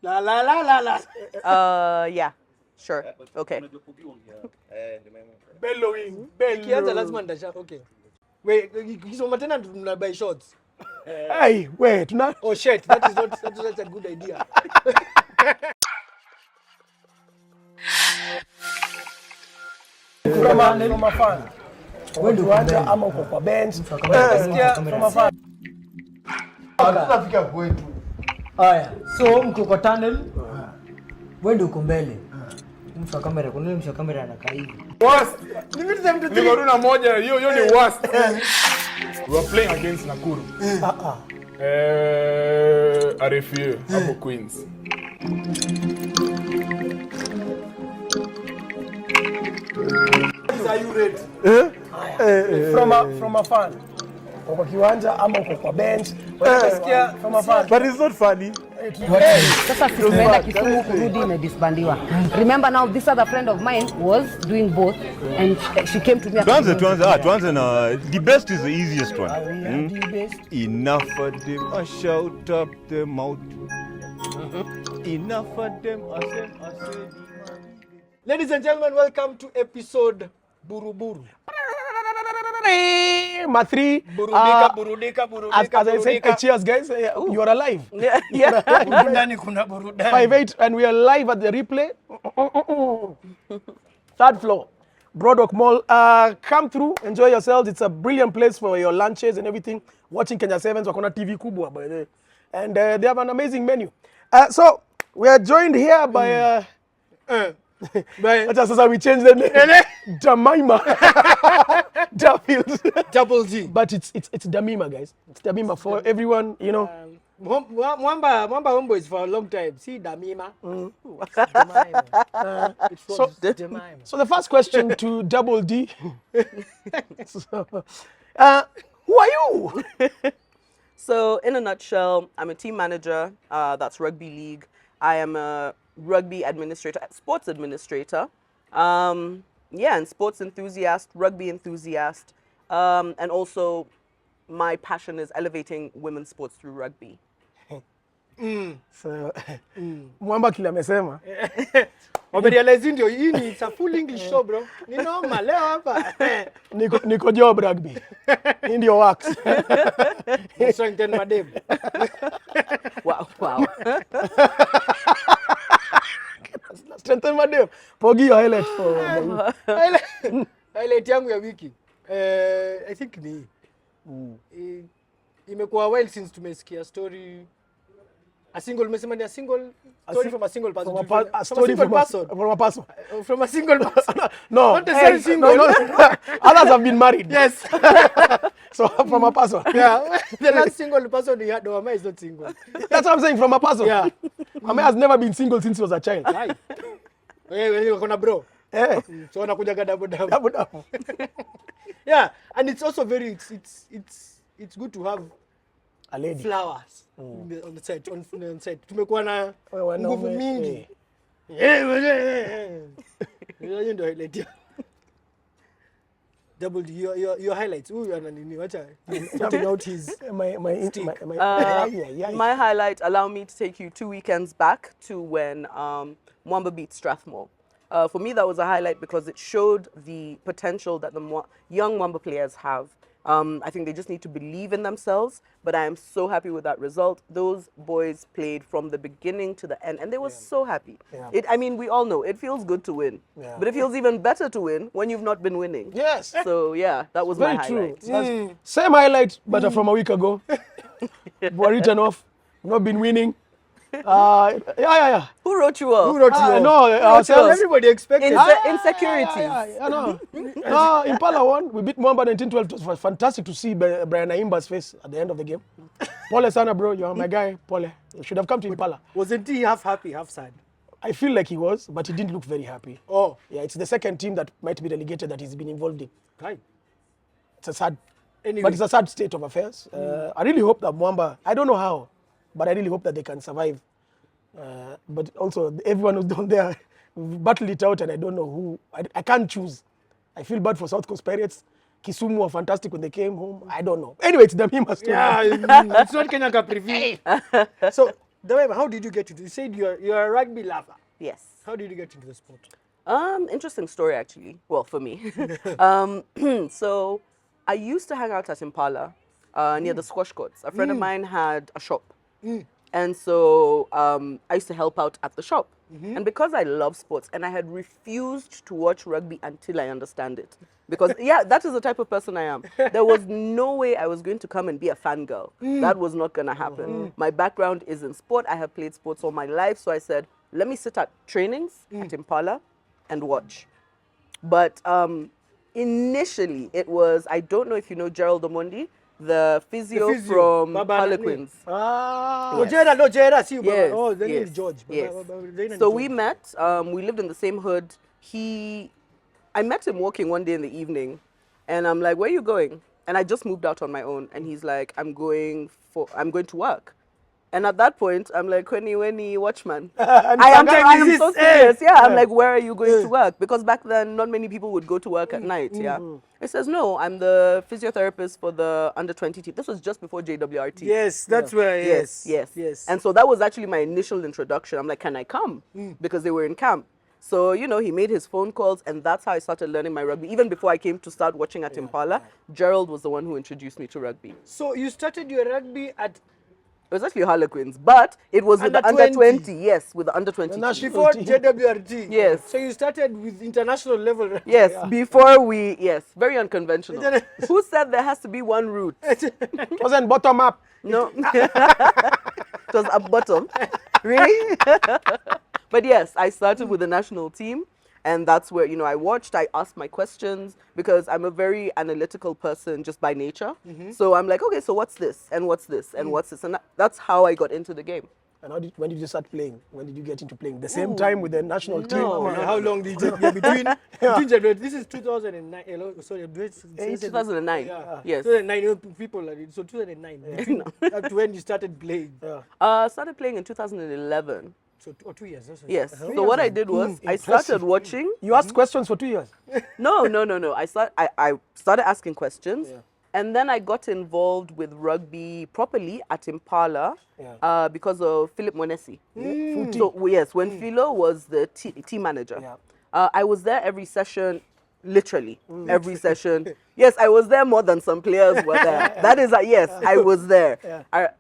La la la la la. Yeah. Sure. Okay. Bellowing. Kianza lazima ndasha. Okay. Wait, kisoma tena tuna buy shorts. Hey, wait, tuna. Oh shit, that is not a good idea. From a fan. Wewe ndio uwanja ama uko kwa bench. From a fan. Tunafika kwetu. Haya, so mko kwa tunnel. Wewe ndio uko mbele. Mshika kamera, kuna mshika kamera anakaa hivi. Worst. Niko na moja, hiyo ni worst. We are playing against Nakuru. RFU, hapo Queens. Are you ready? From a fan. Uko kiwanja ama uko kwa bench. From a fan. But it's not funny. Sasa tumeenda Kisumu kurudi imedisbandiwa. Remember now this other friend of mine was doing both and she came to me. Tuanze na the best is the easiest one. The best. Enough for them, I shout up the mouth. Enough for them, I say. Ladies and gentlemen, welcome to episode Buruburu. Matri. Burudika. As I said, cheers guys. You are alive. Yeah. Burudani kuna burudani. 5-8 and we are live at the replay. Third floor. Broadwalk Mall. Come through, enjoy yourselves. It's a brilliant place for your lunches and everything. Watching Kenya Sevens, wakona TV kubwa by the way. And they have an amazing menu. So we are joined here by sasa we change the name. Damima Duffield. Double D. But it's Damima, guys. It's Damima for everyone, you know. Mwamba homeboys for a long time. See Damima. So the first question to Double D. Who are you? So in a nutshell, I'm a team manager. That's rugby league. I am a rugby administrator, sports administrator. And sports enthusiast, rugby enthusiast. And also my passion is elevating women's sports through rugby. So, Mwamba kile amesema. Wamerealize ndio hii ni a full English show bro. Ni normal leo hapa. Niko job rugby. Hii ndio works. Strengthen madem. Wow. Strengthen madem. Pogi your highlight for highlight yangu ya wiki. I think ni imekuwa while since tumesikia story a single from a single person. From a person. From a single person. No. Not necessarily single. No. Others have been married. Yes. So from a person. Yeah. The last single person we had, Mama is not single. That's what I'm saying, from a person. Yeah. Mama has never been single since he was a child. Right. Wewe uko na bro. Eh. So unakuja double. Double. Yeah, and it's also very it's good to have A lady. flowers on the set. Tumekuwa na nguvu mingi. Hiyo ndio highlight ya. Double D, your highlights. Huyu ana nini? Wacha putting out his My highlight, allow me to take you 2 weekends back to when Mwamba beat Strathmore. For me, that was a highlight because it showed the potential that the young Mwamba players have. I think they just need to believe in themselves, but I am so happy with that result. Those boys played from the beginning to the end, and they were so happy. Yeah. I mean, we all know, it feels good to win, but it feels even better to win when you've not been winning. Yes. So, yeah, that was Very my highlight. True. Same highlight, but from a week ago. We're written off, not been winning. Yeah. Who wrote you off? No, ourselves. Everybody expected. Insecurities. No, Impala won. We beat Mwamba 19-12. It was fantastic to see Brian Aimba's face at the end of the game. Pole sana, bro. You are my guy. Pole. You should have come to Impala. Wasn't he half happy, half sad? I feel like he was, but he didn't look very happy. Oh. Yeah, it's the second team that might be relegated that he's been involved in. Right. It's a sad, Anyway. but it's a sad state of affairs. I really hope that Mwamba, I don't know how, but I really hope that they can survive. But also, everyone who's down there battled it out, and I don't know who. I can't choose. I feel bad for South Coast Pirates. Kisumu were fantastic when they came home. I don't know. Anyway, it's Damima story. Yeah, it's not Kenya Cup review. So, Deima, how did you get into it? You said you're a rugby lover. Yes. How did you get into the sport? Interesting story actually. Well, for me. So I used to hang out at Impala near the squash courts. A friend of mine had a shop. And so I used to help out at the shop. And because I love sports and I had refused to watch rugby until I understand it. Because, yeah, that is the type of person I am. There was no way I was going to come and be a fangirl. That was not going to happen. My background is in sport. I have played sports all my life. So I said, let me sit at trainings at Impala and watch. But initially, it was, I don't know if you know Gerald Omondi, the physio from Harlequins. Jera, see, Yes, oh, the name yes, is George. yes. So we met, we lived in the same hood. I met him walking one day in the evening, and I'm like, where are you going? And I just moved out on my own, and he's like, I'm going to work. And at that point, I'm like, Weni, watchman. I am so serious. Yeah, I'm like, where are you going to work? Because back then, not many people would go to work at night. Yeah. He says, no, I'm the physiotherapist for the under-20 team. This was just before JWRT. Yes, that's where, Yes. And so that was actually my initial introduction. I'm like, can I come? Because they were in camp. So, you know, he made his phone calls, and that's how I started learning my rugby. Even before I came to start watching at Impala, Gerald was the one who introduced me to rugby. So you started your rugby at... It was actually Harlequins, but it was with the under 20. Yes, with the under 20. Before JWRT. Yes. So you started with international level rugby. Yes, before we, very unconventional. Who said there has to be one route? It wasn't bottom up. No. It was up bottom. Really? But yes, I started with the national team. And that's where, you know, I watched, I asked my questions because I'm a very analytical person just by nature. So I'm like, okay, so what's this? And what's this? And what's this? And that's how I got into the game. And when did you start playing? When did you get into playing? The same time with the national team? How long did you get between JWRT? This is 2009. Sorry, 2009. Yes. 2009, people like it. So 2009. That's when you started playing. Started playing in 2011. So 2 years. Yes. So what I did was I started watching. You asked questions for 2 years? No. I started asking questions. And then I got involved with rugby properly at Impala because of Philip Monesi. So yes, when Philo was the team manager, I was there every session. Literally, every session. Yes, I was there more than some players were there. That is, yes, I was there.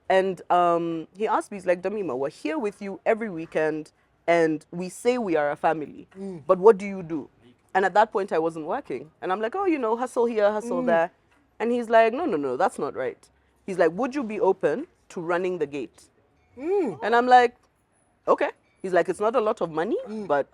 And he asked me, he's like, Damima, we're here with you every weekend, and we say we are a family. But what do you do? And at that point, I wasn't working. And I'm like, oh, you know, hustle here, hustle there. And he's like, no, that's not right. He's like, would you be open to running the gate? And I'm like, okay. He's like, it's not a lot of money, but...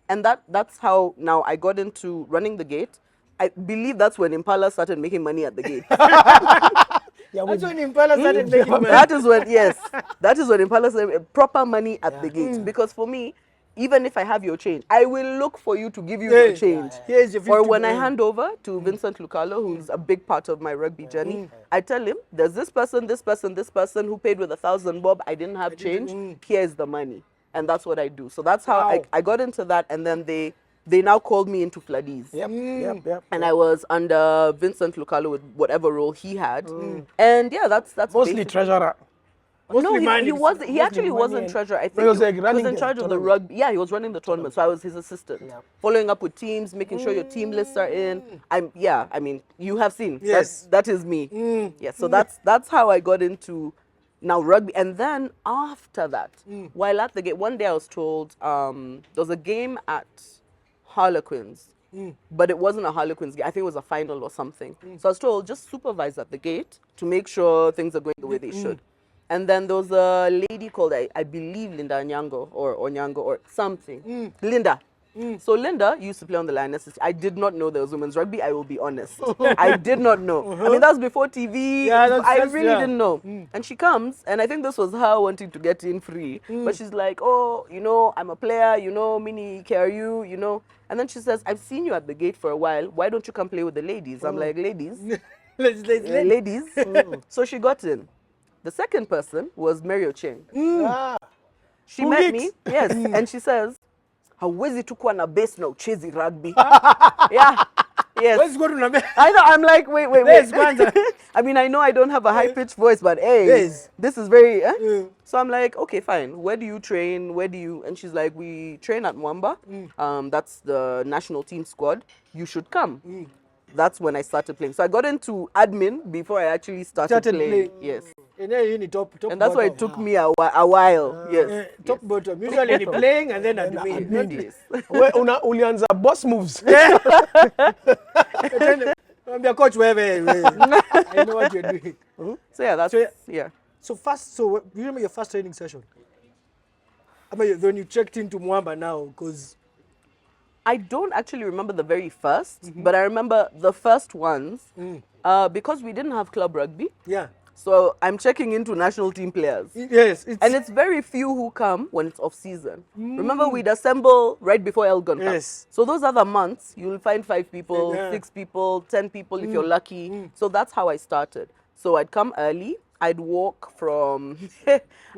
And that's how now I got into running the gate. I believe that's when Impala started making money at the gate. That's when Impala started making money. That is when Impala started proper money at the gate. Because for me, even if I have your change, I will look for you to give you your change. Here's your 50 or when I hand over to Vincent Lucalo, who's a big part of my rugby journey, I tell him, there's this person who paid with 1,000 bob. I didn't have change. Here's the money. And that's what I do. So that's how I got into that. And then they now called me into Floodies. Yep. And I was under Vincent Lucalo with whatever role he had. And yeah, that's mostly treasurer. No, he actually wasn't treasurer. I think he was in charge of the rugby. Yeah, he was running the tournament. So I was his assistant. Following up with teams, making sure your team lists are in. I mean, you have seen. Yes. That is me. Yeah, so that's how I got into now rugby. And then after that, while at the game, one day I was told there was a game at Harlequins, but it wasn't a Harlequins game. I think it was a final or something. So I was told, just supervise at the gate to make sure things are going the way they should. And then there was a lady called, I believe, Linda Onyango or Onyango or something. Linda. So Linda used to play on the Lionesses. I did not know there was women's rugby, I will be honest. I did not know. I mean, that was before TV. I really didn't know. And she comes, and I think this was her wanting to get in free. But she's like, oh, you know, I'm a player, you know, Mini KRU, you know. And then she says, I've seen you at the gate for a while. Why don't you come play with the ladies? I'm like, ladies? Ladies? So she got in. The second person was Mary Ocheng. She met me, yes, and she says, hauwezi tu kuwa na base na uchezi rugby. Yeah. Yes. Let's go to Nambe. I know. I'm like, wait. Yes, Kwanzaa. I mean, I know I don't have a high-pitched voice, but hey, Yes. this is very. Mm. So I'm like, okay, fine. Where do you train? Where do you? And she's like, we train at Mwamba. That's the national team squad. You should come. That's when I started playing. So I got into admin before I actually started playing. Yes. And then you need top And that's why it bottom. took me a while. Yes. Top bottom. Usually the playing and then admin. Yes. Where ulianza boss moves. I'm your coach wherever. I know what you're doing. So yeah, that's So, yeah. So you remember your first training session? I mean, when you checked into Mwamba now, because I don't actually remember the very first, but I remember the first ones because we didn't have club rugby. yeah, So I'm checking into national team players. yes, And it's very few who come when it's off season. Remember, we'd assemble right before Elgon Cup. Yes. So those other months, you'll find 5 people, Yeah. 6 people, 10 people if you're lucky. So that's how I started. So I'd come early. I'd walk from,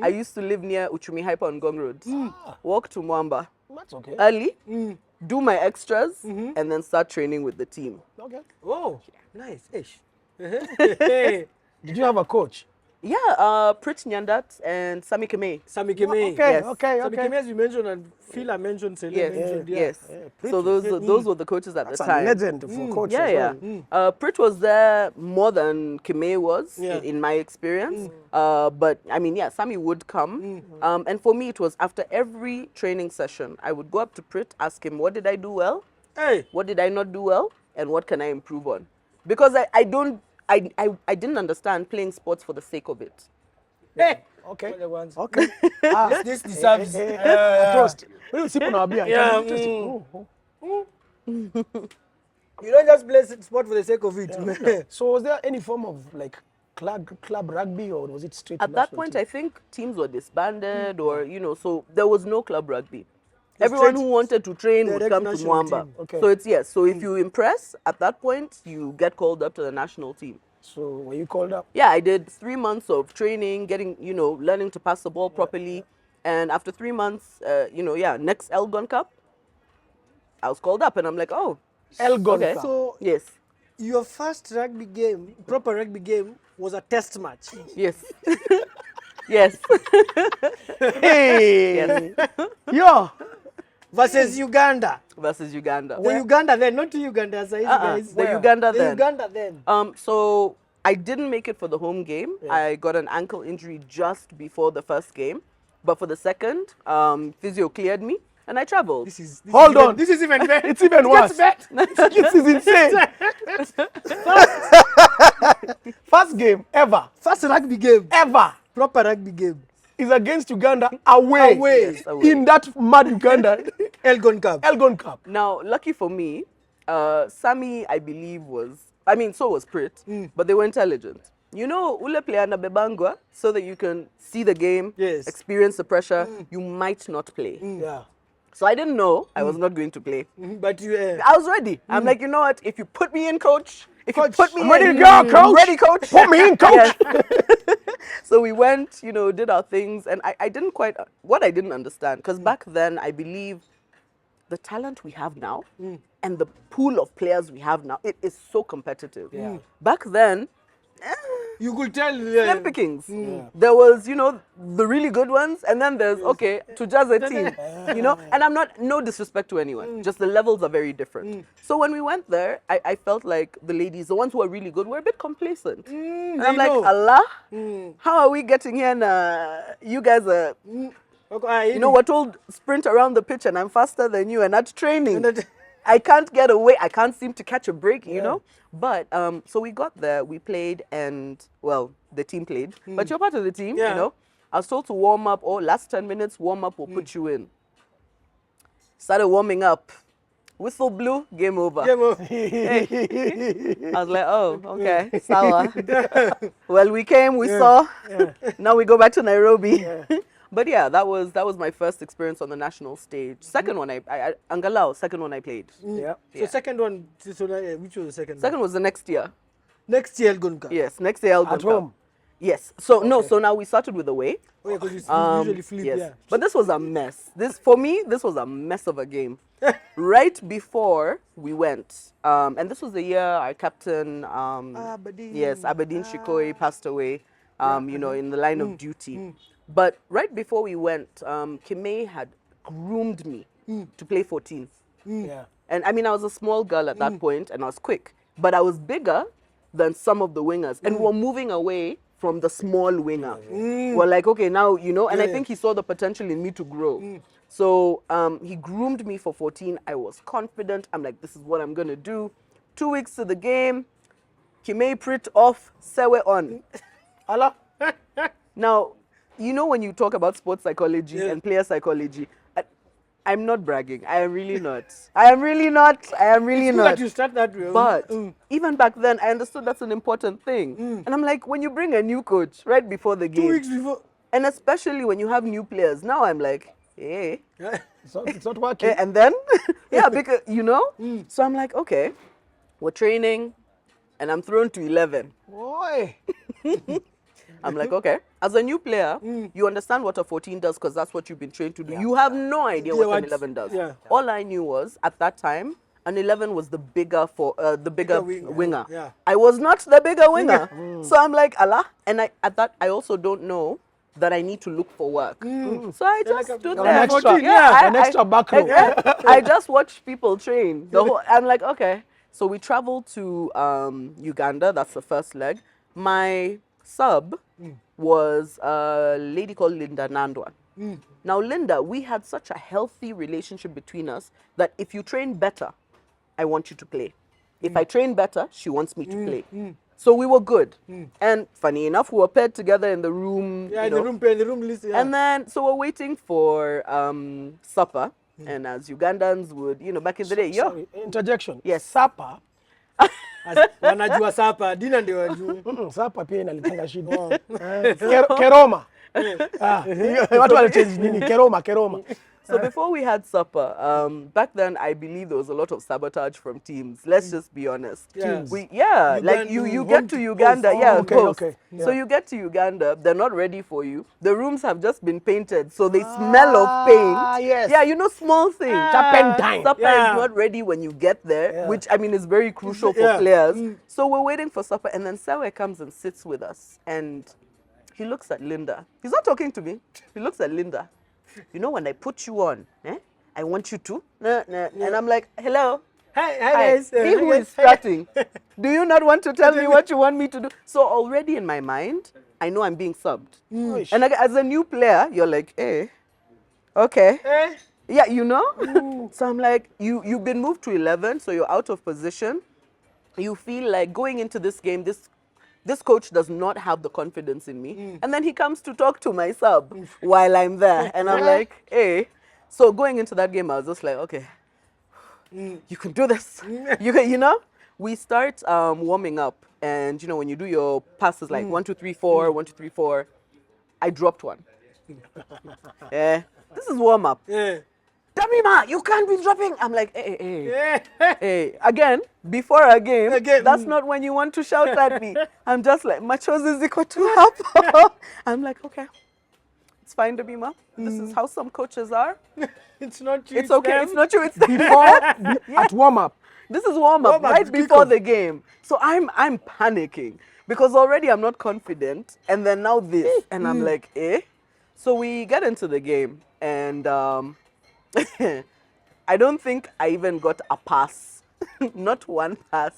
I used to live near Uchumi Hyper on Gong Road. Walk to Mwamba That's okay. early, do my extras, and then start training with the team. Okay. oh, nice, ish. Did you have a coach? Yeah, Prit Nyandat and Sami Keme. Sami Keme. Okay, Yes. okay, Sami okay. Keme, as you mentioned, and Phila mentioned, Sele mentioned. Yeah. Yes. So those were the coaches at That's the a time. legend for coach. Yeah, as yeah. well. Prit was there more than Kime was Yeah. in my experience. But I mean, yeah, Sami would come. And for me, it was after every training session, I would go up to Prit, ask him, what did I do well? Hey, What did I not do well? And what can I improve on? Because I didn't understand playing sports for the sake of it. hey. Okay. The ones. Okay. This deserves. Trust. When you sip on our beer, Yeah, You don't just play sport for the sake of it. So was there any form of like club rugby or was it straight? At that point, I think teams were disbanded or, so there was no club rugby. Everyone who wanted to train would direct come to national Mwamba. team. Okay. So it's, yes, so if you impress, at that point, you get called up to the national team. So were you called up? Yeah, I did 3 months of training, getting, learning to pass the ball properly. And after 3 months, next Elgon Cup, I was called up and I'm like, oh, Elgon okay. Cup. So Yes, your first rugby game, proper rugby game, was a test match. yes, yes, Hey. yes, Yo. Versus Uganda. versus Uganda. The Uganda then, not Uganda, as guys. the Uganda The then. Uganda then. So I didn't make it for the home game. I got an ankle injury just before the first game. But for the second, physio cleared me and I traveled. Hold on. This is even better. It's even worse. This is insane. First game ever. First rugby game. Ever. Proper rugby game. Is against Uganda away. Away. Yes, away. In that mad Uganda. Elgon Cup. Elgon Cup. Now, lucky for me, Sami, I believe, so was Prit, but they were intelligent. Ule player na bebangwa so that you can see the game, Yes. experience the pressure, you might not play. Yeah. So I didn't know I was not going to play. But you. I was ready. I'm like, you know what? If you put me in, coach. If you put me I'm ready in, to go, coach. I'm ready, coach. Put me in, coach. Yes. So we went, did our things, and I didn't quite, what I didn't understand, because back then I believe the talent we have now and the pool of players we have now, it is so competitive. Yeah. Back then, You could tell. slim pickings. There was, the really good ones, and then there's, okay, to just a team, and I'm not, no disrespect to anyone, just the levels are very different. So when we went there, I felt like the ladies, the ones who are really good, were a bit complacent. And I'm like, Allah, how are we getting here and you guys are, we're told sprint around the pitch and I'm faster than you and that's training. I can't get away. I can't seem to catch a break, you know. But so we got there, we played, and well, the team played. But you're part of the team, Yeah. you know. I was told to warm up. Oh, last 10 minutes, warm up. We'll put you in. Started warming up. Whistle blew. Game over. Game over. I was like, oh, okay, sawa. Well, we came, we saw. Now we go back to Nairobi. But yeah, that was my first experience on the national stage. Second one, I Angalau, second one I played. Yeah. So second one, which was the second? Second was the next year. Next year, Elgon Cup. Yes, next year Elgon At Cup. home. Yes. So no. So now we started with away. Oh, yeah, because you usually flip, Yes. yeah. But this was a mess. For me, this was a mess of a game. Right before we went, and this was the year our captain, Aberdeen. yes, Aberdeen Shikoi passed away, in the line of duty. But right before we went, Kimei had groomed me to play 14. Yeah. And I mean, I was a small girl at that point, and I was quick, but I was bigger than some of the wingers, and we were moving away from the small winger. We're like, okay, now, and I think he saw the potential in me to grow. So he groomed me for 14. I was confident. I'm like, this is what I'm going to do. 2 weeks to the game, Kimei Prit off, Sewe on. Allah. Now, when you talk about sports psychology and player psychology, I'm not bragging. I am really not. I am really not. That you start that way. But even back then, I understood that's an important thing. And I'm like, when you bring a new coach right before the game, 2 weeks before. and especially when you have new players, now I'm like, hey. It's not working. And then, because, So I'm like, okay, we're training, and I'm thrown to 11. Boy. I'm like, okay. As a new player, you understand what a 14 does because that's what you've been trained to do. You have no idea what an 11 does. Yeah. All I knew was, at that time, an 11 was the bigger winger. Yeah. I was not the bigger winger. So I'm like, Allah. And I also don't know that I need to look for work. So I just stood there. An extra back row. I just watched people train. I'm like, okay. So we traveled to Uganda. That's the first leg. My sub was a lady called Linda Nandwa. Now, Linda, we had such a healthy relationship between us that if you train better, I want you to play. If I train better, she wants me to play. So we were good. And funny enough, we were paired together in the room. Yeah, in the room list. Yeah. And then, so we're waiting for supper. And as Ugandans would, back in the day, Sorry, interjection. Yes. Supper. Wanajua sapa, dina ndio wajua. Sapa pia inalitanga shida. Keroma. Watu walichange nini? Keroma. So before we had supper, back then I believe there was a lot of sabotage from teams. Let's just be honest. Teams. Like you get to Uganda, Okay. So you get to Uganda, they're not ready for you. The rooms have just been painted, so they smell of paint. Yes. Yeah, small things. Turpentine. Supper Yeah. is not ready when you get there, which I mean is very crucial for players. So we're waiting for supper, and then Sewe comes and sits with us, and he looks at Linda. He's not talking to me. He looks at Linda. When I put you on, I want you to. And I'm like, hello. Hi guys. He who is starting. Do you not want to tell me what you want me to do? So already in my mind, I know I'm being subbed. And as a new player, you're like, hey, okay. Yeah, So I'm like, you've been moved to 11, so you're out of position. You feel like going into this game, this coach does not have the confidence in me. And then he comes to talk to my sub while I'm there. And I'm like, hey. So going into that game, I was just like, okay, you can do this. You can, we start warming up. And, when you do your passes like 1, 2, 3, 4, 1, 2, 3, 4, I dropped one. This is warm up. Damima, you can't be dropping. I'm like, hey. Again, before a game, that's not when you want to shout at me. I'm just like, machozi ziko tu hapo. I'm like, okay, it's fine, Damima. This is how some coaches are. It's not you. It's okay. them. It's not you. It's them. At warm up. This is warm up right before the game. So I'm panicking because already I'm not confident. And then now this. And I'm like, eh? So we get into the game. And I don't think I even got a pass. Not one pass.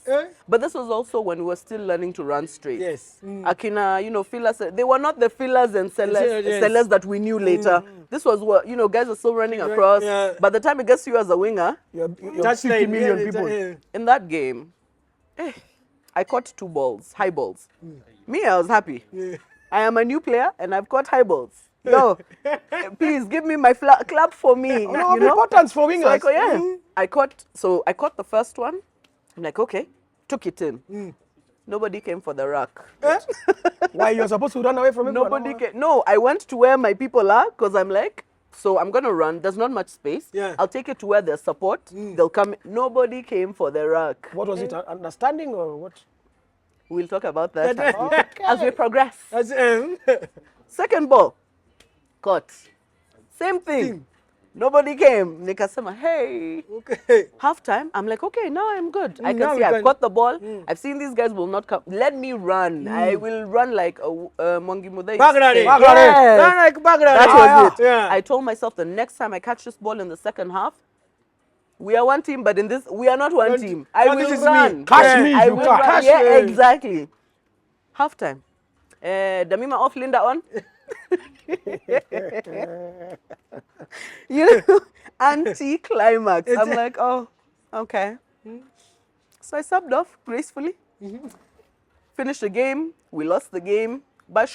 But this was also when we were still learning to run straight. Yes. Akina, fillers, they were not the fillers and sellers that we knew later. This was what, guys are still running across. Yeah. By the time it gets to you as a winger, You're Touch 50 line, million yeah, people. in that game, I caught 2 balls, high balls. Me, I was happy. I am a new player and I've caught high balls. Yo, please give me my clap for me. No, importance for wingers. I caught the first one. I'm like, okay, took it in. Nobody came for the ruck. Why you're supposed to run away from it? Nobody came. No, I went to where my people are because I'm like, so I'm going to run. There's not much space. Yeah. I'll take it to where there's support. They'll come. Nobody came for the ruck. What was it? Understanding or what? We'll talk about that as we progress. Second ball, caught. Same thing. Nobody came. Nikasema, hey. Okay. Half time, I'm like, okay, now I'm good. I Now can see we I've can- caught the ball. I've seen these guys will not come. Let me run. I will run like a Mongi Mudai. Bagrari. Yes. Run like Bagrari. That was it. Yeah. I told myself the next time I catch this ball in the second half, we are one team, but in this, we are not one team. I No, will this is run. me. Catch me if I you will can. run. Catch Yeah, me. exactly. Half time. Damima off, Linda on. You know, anti-climax. I'm like, oh, okay. So I subbed off gracefully. Finished the game. We lost the game by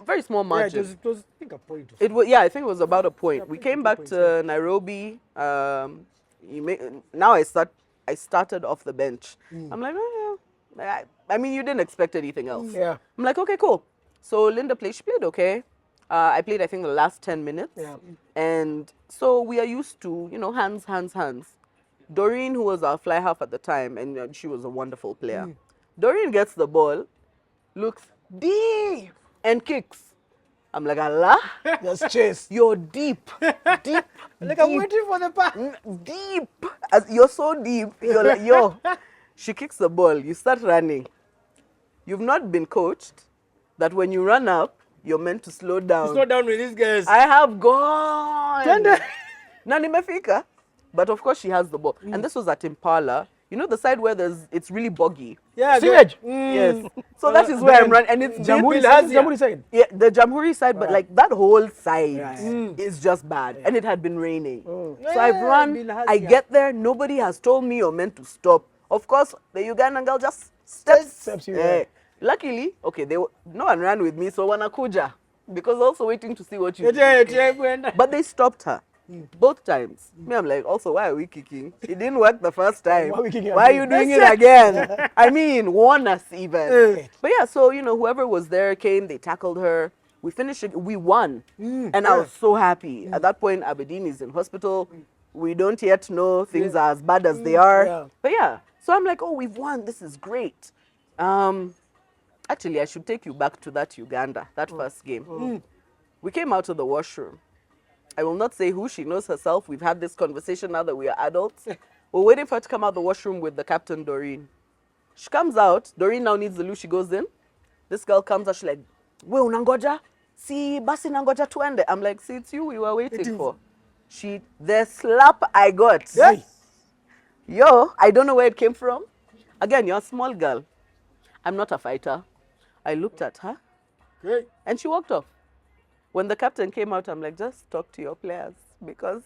very small Yeah, margin. it was I think a point. It was, yeah, I think it was about a point. We came back to Nairobi. Now I started off the bench. I'm like, oh, yeah. I mean, you didn't expect anything else. Yeah. I'm like, okay, cool. So Linda played. She played okay. I played, I think, the last 10 minutes. Yeah. And so we are used to, hands. Doreen, who was our fly half at the time, and she was a wonderful player. Doreen gets the ball, looks deep, and kicks. I'm like, Allah, Just chase. you're deep. Deep. Like I'm waiting for the pass. Deep. As you're so deep. You're like, yo. She kicks the ball. You start running. You've not been coached that when you run up, you're meant to slow down. Slow down with these guys. I have gone. Tende. Na nimefika. But of course she has the ball. And this was at Impala. You know the side where it's really boggy. Yeah, Sewage. Yes. So that is where I'm running. And it's Jamhuri big. has Jamhuri side. Yeah, the Jamhuri side, but like that whole side is just bad. And it had been raining. So I've run, I get there, nobody has told me you're meant to stop. Of course, the Ugandan girl just steps. You, yeah. Luckily, okay, no one ran with me, so wanakuja. Because also waiting to see what you do. Yeah. But they stopped her. Both times. Me, I'm like, also, why are we kicking? It didn't work the first time. Why are we kicking Why are again? you doing it again? I mean, warn us even. But yeah, so, whoever was there came, they tackled her. We finished it, we won. And I was so happy. At that point, Aberdeen is in hospital. We don't yet know things are as bad as they are. Yeah. But yeah, so I'm like, oh, we've won. This is great. Actually, I should take you back to that Uganda, that first game. We came out of the washroom. I will not say who, she knows herself. We've had this conversation now that we are adults. We're waiting for her to come out the washroom with the captain, Doreen. She comes out. Doreen now needs the loo. She goes in. This girl comes out. She's like, we unangoja? Si basi nangoja tuende. I'm like, see, it's you we were waiting for. The slap I got. Yes. Yo, I don't know where it came from. Again, you're a small girl. I'm not a fighter. I looked at her and she walked off. When the captain came out, I'm like, just talk to your players because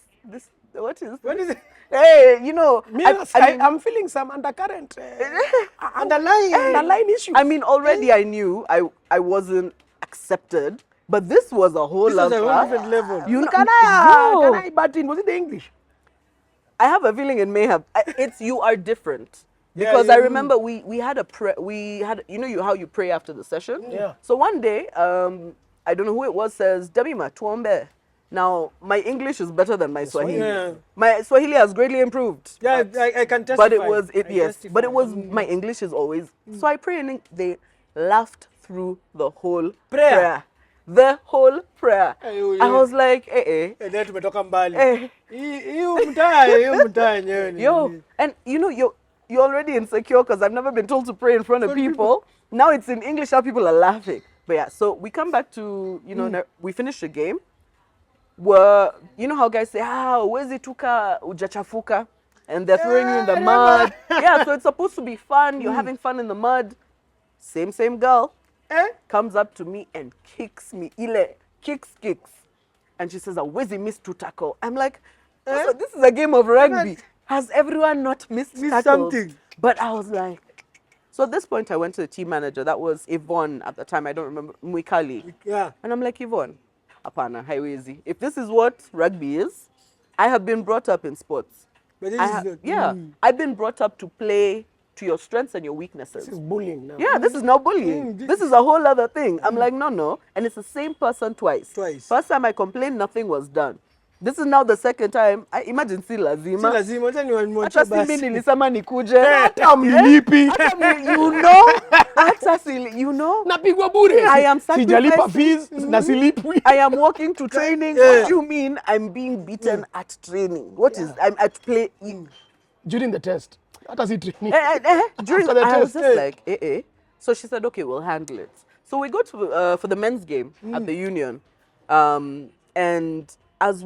what is it? Hey, I'm feeling some undercurrent, underlying issues. I mean, already I knew I wasn't accepted, but this was a whole This was other a whole different level. Can I batin? Was it the English? I have a feeling it may have. It's you are different. Because I remember we had how you pray after the session. Yeah. So one day, I don't know who it was, says, Damima, tuombe. Now, my English is better than my Swahili. Yeah. My Swahili has greatly improved. Yeah, I can testify. But it was, my English is always. So I pray and they laughed through the whole prayer. The whole prayer. I was like, Leo tumetoka mbali. Yo, Yo, and you're already insecure because I've never been told to pray in front of people. Now it's in English, how people are laughing. But yeah, so we come back to, we finish the game. You know how guys say, wezi tuka ujachafuka? And they're throwing you in the mud. Yeah, so it's supposed to be fun. You're having fun in the mud. Same girl comes up to me and kicks me. Kicks. And she says, wezi missed to tackle. I'm like, so this is a game of rugby. Has everyone not missed tackles? something. But I was like, so at this point I went to the team manager. That was Yvonne at the time. I don't remember. Mwikali. Yeah. And I'm like, Yvonne, apana, haiwezi. If this is what rugby is, I have been brought up in sports. But this I've been brought up to play to your strengths and your weaknesses. This is bullying now. Yeah, this is now bullying. This is a whole other thing. I'm like, no. And it's the same person twice. First time I complained, nothing was done. This is now the second time. I imagine si lazima. Wacha Hata si mimi nilisema nikuje. Hata mlipi. You know? Hata you know, Napigwa bure. I am Sijalipa sacrificing. fees na silipwi. I am walking to training. What do you mean I'm being beaten at training? What is I'm at play? During the test. Hata si training. During After the I was test. just like, eh. So she said, okay, we'll handle it. So we go to for the men's game at the Union, and as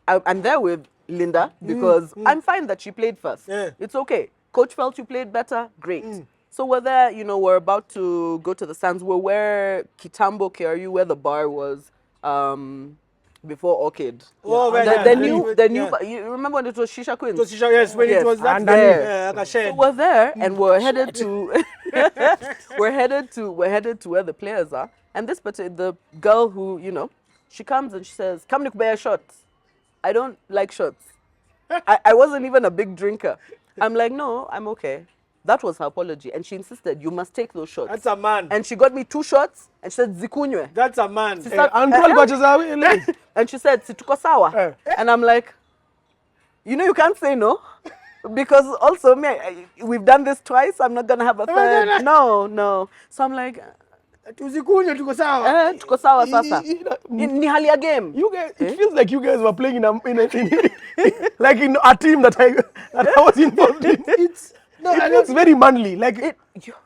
I'm there with Linda because I'm fine that she played first. Yeah. It's okay. Coach felt you played better. Great. So we're there. You know, we're about to go to the stands. We're where Kitambo KRU, where the bar was. Before Orchid. Oh, right, the yeah. new, Yeah. you remember when it was Shisha Queens? So yes, when Yes, it was that underneath. like a So shed. we're there and we're headed to we're headed to where the players are. And this the girl who, you know, she comes and she says, "Come nikubaya shots." I don't like shots. I wasn't even a big drinker. I'm like, no, I'm okay. That was her apology. And she insisted, you must take those shots. That's a man. And she got me 2 shots and she said, zikunywe. That's a man. And she said, situko sawa. And I'm like, you know, you can't say no. Because also, we've done this twice. I'm not going to have a third. No. So I'm like, Tuzikunywe tuko sawa. tuko sawa sasa. Ni hali ya game. You guys, it feels like you guys were playing in like in a team that I was involved in. It feels very manly. Like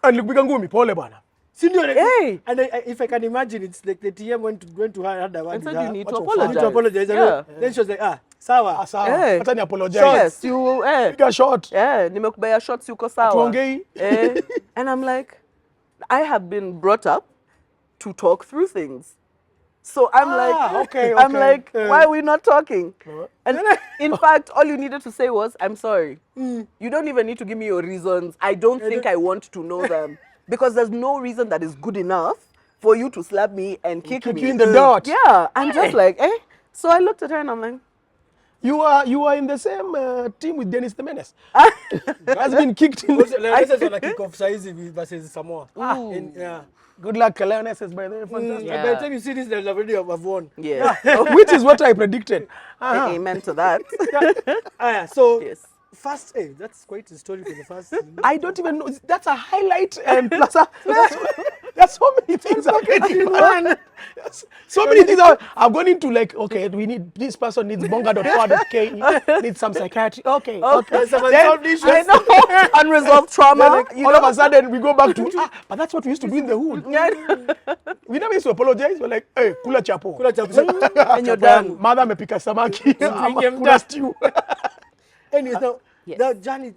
and look, ngumi pole bana. Hey. And if I can imagine, it's like the TM went to her had a word. And said you need to You need apologize. to apologize. Yeah. Then she was like, sawa. Hey. Hata ni apologize. Shots, you, Piga shot. nimekubaya shots yuko sawa. Tuongei. And I'm like, I have been brought up to talk through things. So I'm I'm like, why are we not talking? And in fact, all you needed to say was, I'm sorry. You don't even need to give me your reasons. I don't think I want to know them. Because there's no reason that is good enough for you to slap me and kick me. you in the dirt. Yeah, I'm just like, So I looked at her and I'm like, You are in the same team with Dennis the Menace. Has been kicked in. This is on a kick-off saizi versus Samoa. Yeah. Good luck, Lionesses, by the way. Fantastic. Yeah. By the time you see this, they'll already have won. yeah. Which is what I predicted. Amen to that. So, Yes. first, that's quite a story for the first. I don't even know. That's a highlight and plus there's so many things happening. Man. So many things. I've gone into like, okay, we need this person needs bonga.co.k, needs some psychiatry. Okay. I know. Unresolved trauma. Then, all of a sudden we go back to but that's what we used to do in the hood. We never used to apologize. We're like, hey, kula chapo. And you're done. Mother amepika samaki. Kula stew. Anyways, Yes. now, Janet,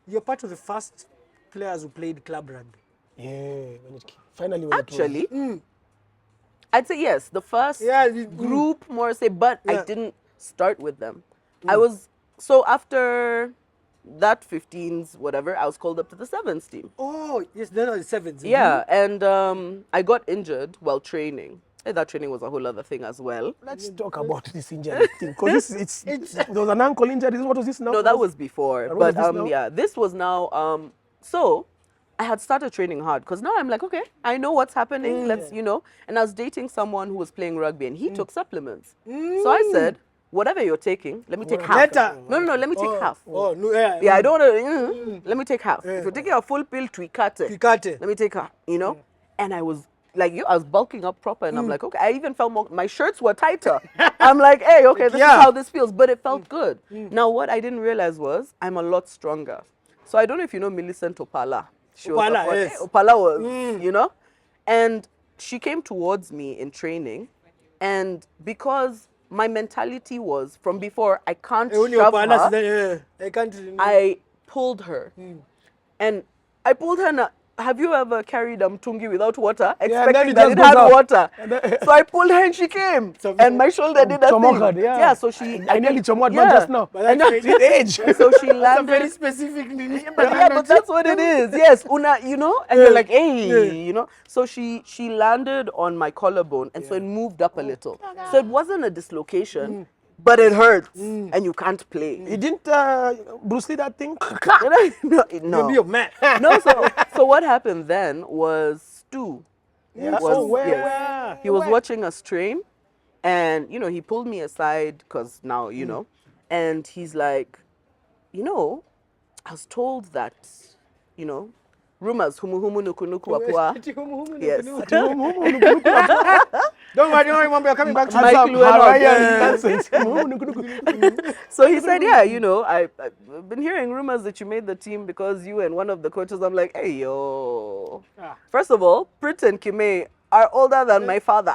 you're part of the first players who played club rugby. Yeah, finally when Actually, I'd say yes. The first group, more say, but I didn't start with them. I was, so after that 15s, whatever, I was called up to the 7s team. Oh, yes, then the 7s. Yeah, and I got injured while training. That training was a whole other thing as well. Let's talk about this injury thing. Because there was an ankle injury. What was this now? No, that was before. What But was this now? yeah, this was now. So I had started training hard because now I'm like, okay, I know what's happening. Let's, you know. And I was dating someone who was playing rugby and he took supplements. So I said, whatever you're taking, let me take half. Better. No, let me take half. Oh, no, yeah. Yeah, I don't want to. Let me take half. If you're taking a full pill, Tuikate. let me take half. You know. And I was like I was bulking up proper, and I'm like, okay. I even felt more. My shirts were tighter. I'm like, hey, okay, this is how this feels. But it felt good. Now, what I didn't realize was I'm a lot stronger. So I don't know if you know Millicent Opala. She was Opala, a- yes. Opala was, you know, and she came towards me in training, and because my mentality was from before, I can't When shove you're her. I can't. I pulled her, and I pulled her. Have you ever carried a mtungi without water, then expecting it that just it goes had out. water? So I pulled her and she came, and my shoulder did a Chomokad, thing. yeah. So she. I nearly chomoked Yeah. just now. But that's With age. So she That's a landed. very specific name. But that's what it is. Yes, you know, and you're like, hey, you know. So she landed on my collarbone, and so it moved up a little. So it wasn't a dislocation, but it hurts, and you can't play. You didn't Bruce Lee that thing? no. Be a man. No, so what happened then was Stu. He was watching us train, and you know he pulled me aside because now you know, and he's like, you know, I was told that, you know, rumors, humu humu nuku nuku wapua. Yes. Don't worry, remember you're coming back to Mike some Llewellyn. Hawaiian nonsense. So he said, yeah, you know, I've been hearing rumors that you made the team because you and one of the coaches. I'm like, hey, yo. First of all, Prit and Kime are older than my father.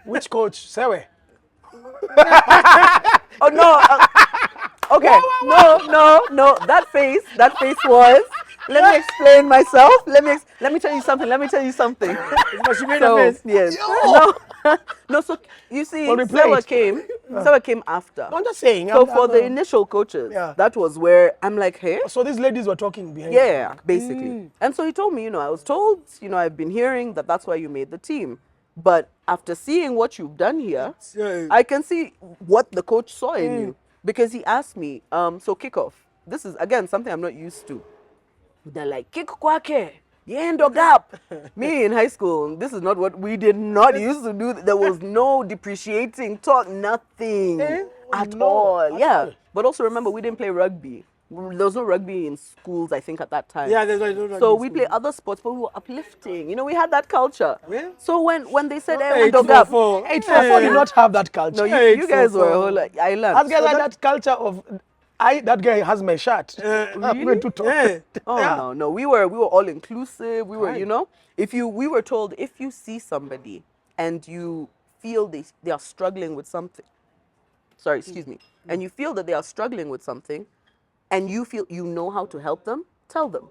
Which coach? Sewe. Oh, no. Okay. No. That face was. Let me explain myself. Let me tell you something. But she made So, a face. yes. No, so you see, When we Sewa played. came after. I'm just saying. So for the initial coaches, Yeah. that was where I'm like, hey, So these ladies were talking behind. yeah, basically. And so he told me, you know, I was told, you know, I've been hearing that that's why you made the team. But after seeing what you've done here, I can see what the coach saw in you. Because he asked me, so kickoff. This is, again, something I'm not used to. They're like, kick kwake, yendo gap. Me in high school, this is not what we did not used to do. There was no depreciating talk, nothing at all. Yeah. But also remember, we didn't play rugby. There was no rugby in schools, I think, at that time. Yeah, there's no rugby. So we play other sports, but we were uplifting. You know, we had that culture. Yeah. So when they said, hey, yendo gap, 844 did not have that culture. no, you guys were a whole like, island. As guys had that culture of, that guy has my shirt. I'm going to talk. Oh no, we were all inclusive. We were, you know, we were told if you see somebody and you feel they are struggling with something. Sorry, excuse me. And you feel that they are struggling with something, and you feel you know how to help them, tell them.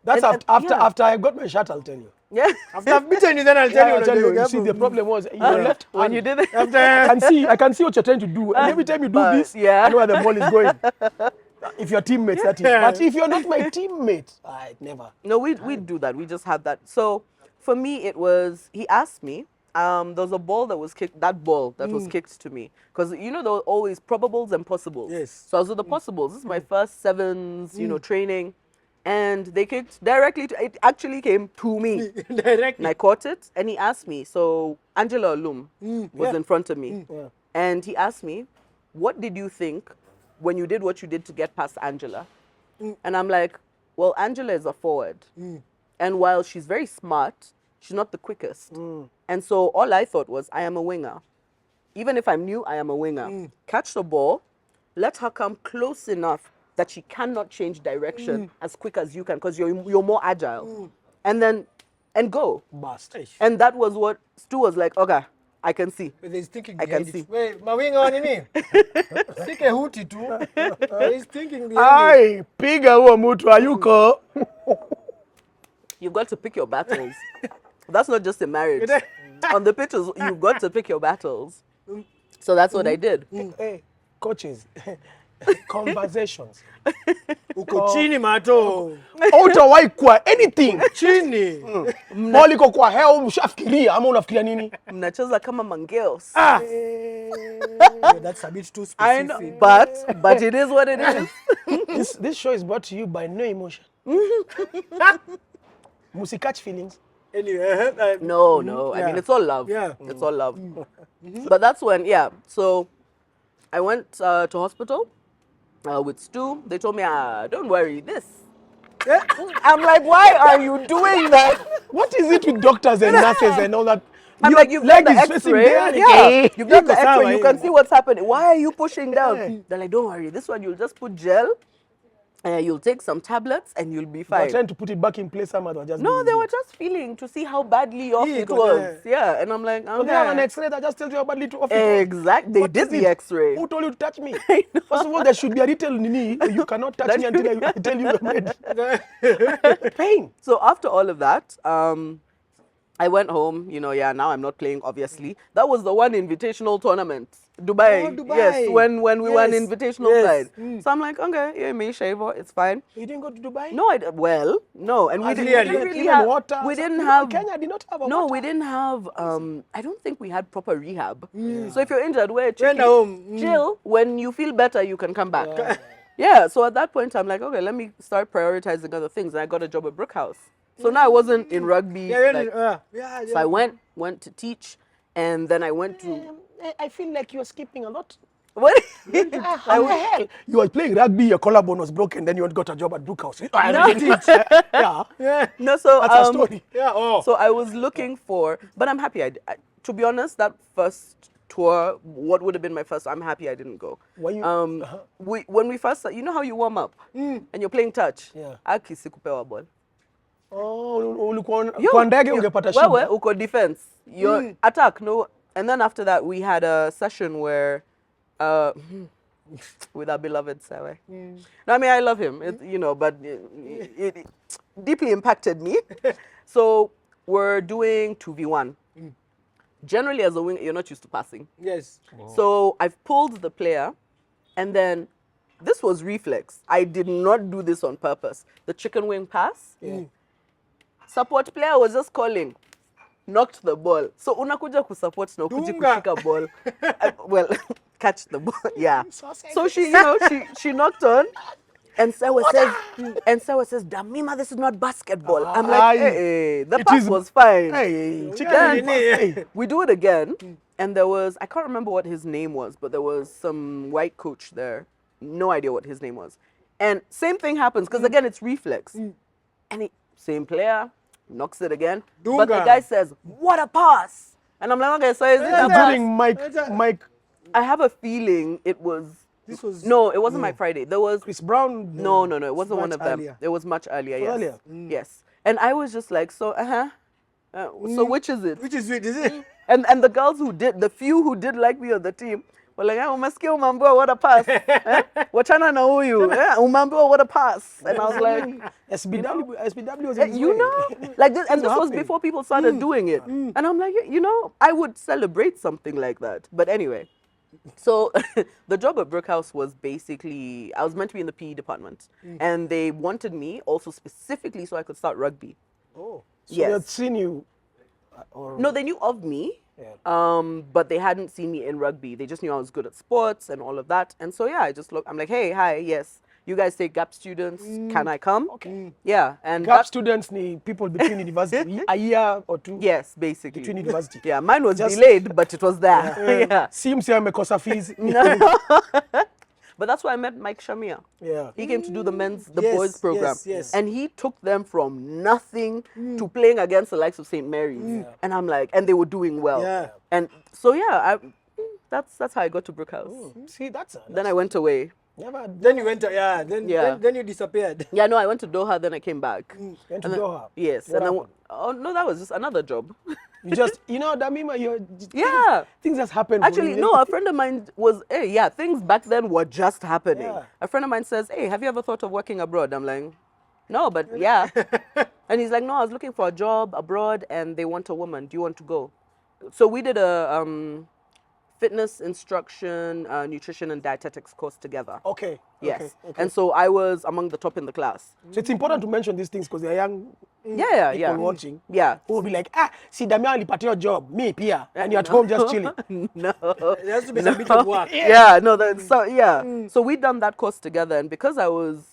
That's And- after I got my shirt, I'll tell you. Yeah. After I've beaten you, then I'll tell you. You see, the problem was your left When hand. you did it. I can see what you're trying to do. And every time you do But, this, yeah. I know where the ball is going. If you're teammates, that is. But if you're not my teammate, never. No, we do that. We just had that. So for me, it was, he asked me, there was a ball that was kicked, that ball that was kicked to me. Because, you know, there were always probables and possibles. Yes. So I was with the possibles. This is my first sevens, you know, training. And they kicked directly, it actually came to me. And I caught it. And he asked me, so Angela Olum was in front of me. Yeah. And he asked me, what did you think when you did what you did to get past Angela? And I'm like, well, Angela is a forward. And while she's very smart, she's not the quickest. And so all I thought was, I am a winger. Even if I'm new, I am a winger. Catch the ball, let her come close enough that she cannot change direction as quick as you can because you're more agile. And go. Bust. And that was what Stu was like, okay, I can see. He's thinking I can behind see. it. Wait, mawinga wa nini? Sike huti tu. He's thinking behind it. Aye, piga huo mtu ayuko. You've got to pick your battles. That's not just in marriage. On the pitches, you've got to pick your battles. So that's what I did. Hey, coaches, conversations. Uko chini mato. Hautawahi kuwa anything. Chini. Ball iko kwa hewa, ushafikiria ama unafikiria nini? Mnacheza kama mangeos. Yeah, that's a bit too I specific. know, but it is what it is. This show is brought to you by No Emotion. Musi catch feelings. Anyway, No. I mean, Yeah. it's all love. Yeah. It's all love. But that's when, yeah. So I went to hospital with Stu. They told me, don't worry, this. I'm like, why are you doing that? What is it with doctors and nurses and all that? I'm Your like, you've leg done the is facing X-ray. there. Yeah, you've done the X-ray. You sawa, can see what's happening. Why are you pushing down? They're like, don't worry. This one, you'll just put gel. You'll take some tablets and you'll be They fine. were trying to put it back in place. Some were just No, they were just feeling to see how badly off Yeah, it was. Yeah, and I'm like, But they have an okay. X-ray that just tells you how badly to off it was. Exactly. They What did is the it? X-ray. Who told you to touch me? First of all, there should be a retail nini. You cannot touch me until I tell you you're made. Pain. So after all of that, I went home. You know, now I'm not playing, obviously. That was the one invitational tournament. Dubai. Oh, Dubai. Yes, when we were an Yes, invitational yes. side. So I'm like, okay, yeah, me shaver, it's fine. You didn't go to Dubai? No, no, and we didn't Clearly. really Even have. water. We didn't You know, have. Kenya did not have a No, water. we didn't have. I don't think we had proper rehab. So if you're injured, we're Went home. chill. When you feel better, you can come back. Yeah. So at that point, I'm like, okay, let me start prioritizing other things, and I got a job at Brookhouse. So now I wasn't in rugby. like- Yeah. so I went to teach, and then I went to. I feel like you're skipping a lot. What? How the hell? You were playing rugby, your collarbone was broken, then you got a job at Brookhouse. I No. really did. Yeah. No, so That's a story. Yeah, oh. So I was looking for, but I'm happy. To be honest, that first tour, what would have been my first, I'm happy I didn't go. When you- when we first, you know how you warm up and you're playing touch? Yeah. Aki sikupewa ball. Oh, ulikuwa Yo, kwa ndege ungepata wewe shida. uko defense. Your attack, no. And then after that, we had a session where, with our beloved Sawe. No, I mean, I love him, but it deeply impacted me. So we're doing 2v1. Generally, as a winger, you're not used to passing. Yes. So I've pulled the player, and then this was reflex. I did not do this on purpose. The chicken wing pass. Support player was just calling, knocked the ball. So unakuja kusupport na ukuji Dunga. kushika ball. Well, catch the ball. Yeah. So she, she knocked on. And Sawa says, Damima, this is not basketball. I'm like, hey, the It pass is- was fine. Hey, Then we do it again, and there was, I can't remember what his name was, but there was some white coach there. No idea what his name was. And same thing happens, because again, it's reflex. And same player, knocks it again. But the Dunga. guy says, what a pass. And I'm like, okay, so is it a pass? Including Mike, I have a feeling it was, This was no, it wasn't Mike Friday. There was, Chris Brown. no, it wasn't one much of them. earlier. It was much earlier, yes. Earlier? Yes. And I was just like, so, so which is it? which is sweet, is it? And the girls the few who did like me on the team were like, umesikia umambiwa, what a pass. Wachana na huyu. Umambiwa, what a pass. And I was like, SBW was like this, and this was happening. before people started doing it. And I'm like, I would celebrate something like that. But anyway, so the job at Brookhouse was basically, I was meant to be in the PE department. And they wanted me also specifically so I could start rugby. So Yes. they had seen you. No, they knew of me, but they hadn't seen me in rugby. They just knew I was good at sports and all of that. And so, yeah, I just looked, I'm like, hey, hi, yes, you guys take GAP students. Can I come? Okay. Yeah. And GAP students need people between university, a year or two yes, basically. between university. Yeah, mine was delayed, but it was there. Yeah. Seems I'm a cost fees. But that's why I met Mike Shamia. Yeah. He came to do the Yes, boys program. yes. And he took them from nothing to playing against the likes of St. Mary's. And I'm like, and they were doing well. Yeah. And so, yeah, that's how I got to Brookhouse. See, that's Then I went away. never Then you went, then you disappeared. Yeah, no, I went to Doha, then I came back. went to And then- Doha. Yes. What and then, happened? oh, no, that was just another job. You just, Damima, Yeah. things has happened. for Actually, you. no, a friend of mine was, hey, yeah, things back then were just happening. Yeah. A friend of mine says, hey, have you ever thought of working abroad? I'm like, no, but yeah. And he's like, no, I was looking for a job abroad and they want a woman. Do you want to go? So we did a fitness instruction, nutrition and dietetics course together. Okay. Yes. Okay. And so I was among the top in the class. So it's important to mention these things because they're young Yeah, people yeah. watching. Yeah. Who will be like, see, Damia alipatia your job, me, Pia, and you're at home just chilling. No. There has to be some bit of work. Yeah, no, so yeah. So we done that course together, and because I was,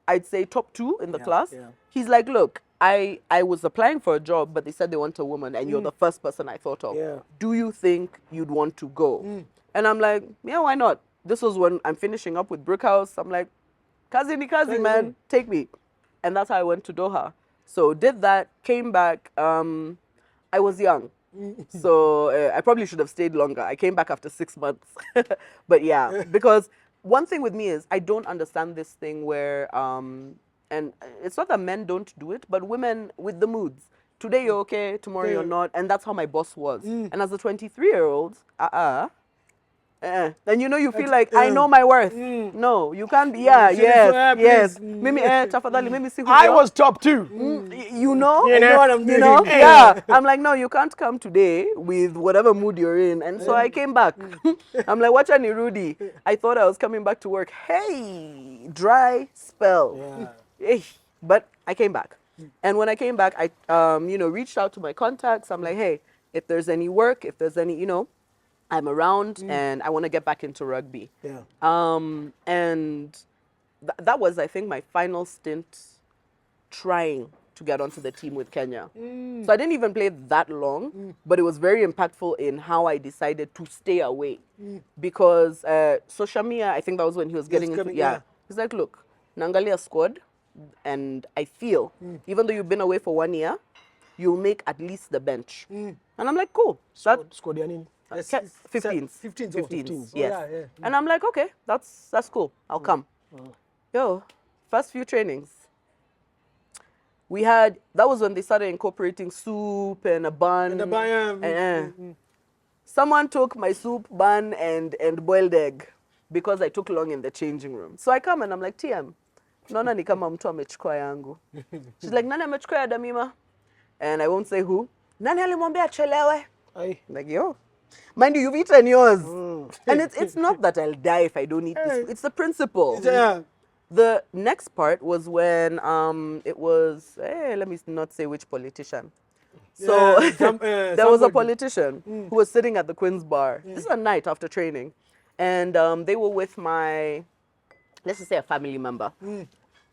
I'd say top 2 in the class, he's like, look, I was applying for a job, but they said they want a woman, and you're the first person I thought of. Yeah. Do you think you'd want to go? And I'm like, yeah, why not? This was when I'm finishing up with Brookhouse. I'm like, kazi ni kazi, man, take me. And that's how I went to Doha. So did that, came back. I was young. So I probably should have stayed longer. I came back after 6 months. But yeah, because one thing with me is I don't understand this thing where, and it's not that men don't do it, but women with the moods. Today you're okay, tomorrow you're not. And that's how my boss was. And as a 23-year-old, then you feel like I know my worth. No, you can't be. Yeah, yes. Mimi, tafadhali, mimi si I was top 2. You know? I know what I'm doing. Yeah. I'm like, no, you can't come today with whatever mood you're in. And so I came back. I'm like, wacha ni Rudy. I thought I was coming back to work. Hey, dry spell. Hey. But I came back. And when I came back, I, reached out to my contacts. I'm like, hey, if there's any work, if there's any, I'm around and I want to get back into rugby. Yeah. And that was, I think, my final stint trying to get onto the team with Kenya. So I didn't even play that long, but it was very impactful in how I decided to stay away. Because Soshamia, I think that was when he was getting into, he's like, look, Nangalia squad, and I feel, even though you've been away for 1 year, you'll make at least the bench. And I'm like, cool. Squad yanin. 15s. 15s. Yes. And I'm like, okay, that's cool. I'll come. Yo, first few trainings. That was when they started incorporating soup and a bun. Someone took my soup, bun, and boiled egg because I took long in the changing room. So I come and I'm like, TM, naona ni kama mtu amechukua yangu. She's like, nani amechukua ya Damima? And I won't say who. Nani alimwambia achelewe? Like, yo. Mind you, you've eaten yours. And it's not that I'll die if I don't eat this. It's the principle. The next part was when it was, let me not say which politician. So there was a politician who was sitting at the Queen's Bar. This is a night after training. And they were with let's just say a family member.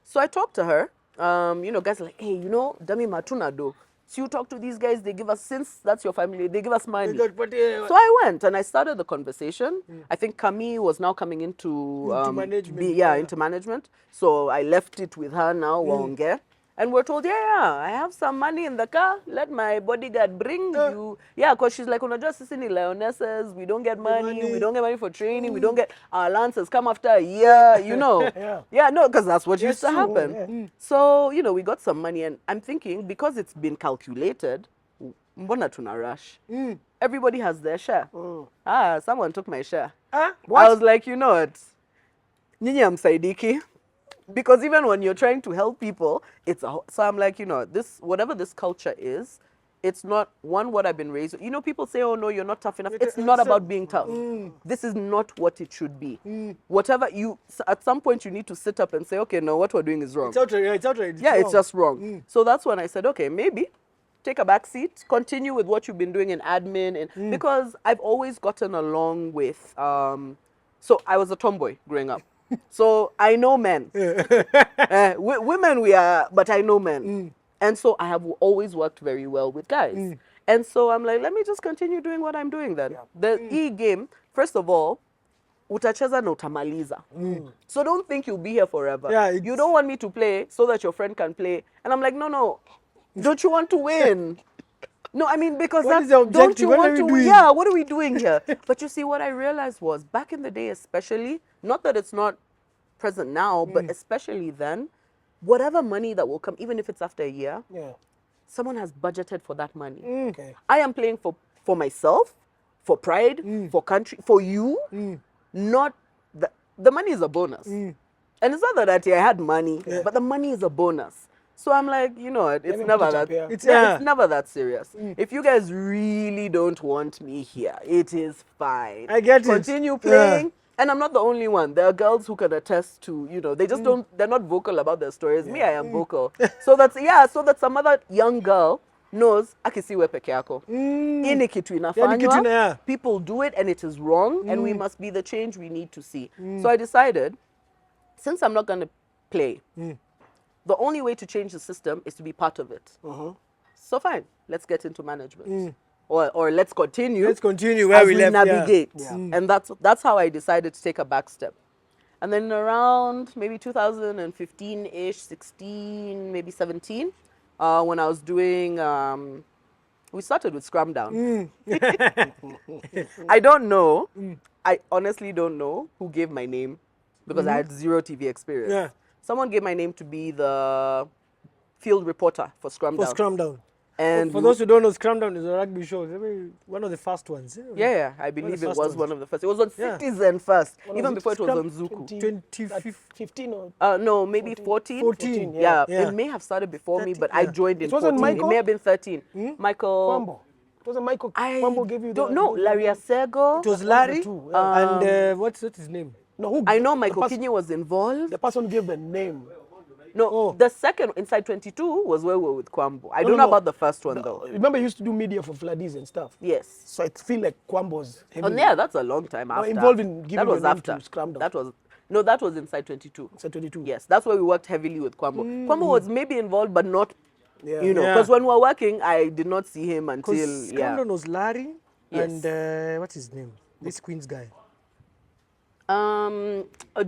So I talked to her. Guys are like, hey, Damima tunado. So you talk to these guys, they give us, since that's your family, they give us money. So I went and I started the conversation. I think Kami was now coming into management. Into management. So I left it with her now, waonge. And we're told, I have some money in the car. Let my bodyguard bring you. Yeah, because she's like, unajua sisi ni lionesses. We don't get money. We don't get money for training. We don't get, our allowances come after a year, no, because that's what used to happen. So, we got some money. And I'm thinking, because it's been calculated, mbona tuna rush? Everybody has their share. Someone took my share. What? I was like, you know what? Nyinyi amsaidiki. Because even when you're trying to help people, so I'm like, this, whatever this culture is, it's not, what I've been raised with. People say, oh no, you're not tough enough. It's not about being tough. This is not what it should be. Whatever at some point you need to sit up and say, okay, no, what we're doing is wrong. It's outright. It's just wrong. So that's when I said, okay, maybe take a back seat, continue with what you've been doing in admin. Because I've always gotten along with, so I was a tomboy growing up. So I know men. Women we are, but I know men. And so I have always worked very well with guys. And so I'm like, let me just continue doing what I'm doing then. The e-game, first of all, utacheza na utamaliza. So don't think you'll be here forever. You don't want me to play so that your friend can play. And I'm like, no. Don't you want to win? No, I mean, because don't you want to win? Yeah, what are we doing here? But you see, what I realized was, back in the day especially, not that it's not present now, but especially then, whatever money that will come, even if it's after a year, someone has budgeted for that money. I am playing for myself, for pride, for country, for you. Not the money is a bonus. And it's not that I had money, but the money is a bonus. So I'm like, it's never that. It's never that serious. If you guys really don't want me here, it is fine. I get it. Continue playing. And I'm not the only one. There are girls who can attest to, they just don't, they're not vocal about their stories. Me, I am vocal. So that some other young girl knows, akisiwe peke yako. Ini kitu inafanywa. People do it and it is wrong. And we must be the change we need to see. So I decided, since I'm not going to play, the only way to change the system is to be part of it. So fine, let's get into management. Or let's continue. Let's continue where we left. Navigate. And that's how I decided to take a back step. And then around maybe 2015-ish, 16, maybe 17, when I was doing, we started with Scrum Down. I don't know. I honestly don't know who gave my name because I had zero TV experience. Someone gave my name to be the field reporter for Scrum Down. And for those who don't know, Scrum Down is a rugby show. One of the first ones. I believe it was one of the first. It was on Citizen first, even before it was on Zuku. 2015 or? No, maybe 14. Yeah, it may have started before me, but I joined in 14. It may have been 13. Michael. Kwambo. It wasn't Michael Kwambo gave you don't know. Larry Asego. It was Larry. And what's his name? No, I know Michael Kinyi was involved. The person gave the name. No, the second, Inside 22, was where we were with Kwambo. I don't know about the first one, though. Remember, he used to do media for Fladis and stuff. Yes. So I feel like Kwambo's heavily... that's a long time after. Involved in giving that was after. To Scrum Down. That was Inside 22. Inside 22. Yes, that's where we worked heavily with Kwambo. Kwambo was maybe involved, but not You know, Yeah. because when we were working, I did not see him until Because Camden was Larry Yes. and what's his name? This Queen's guy.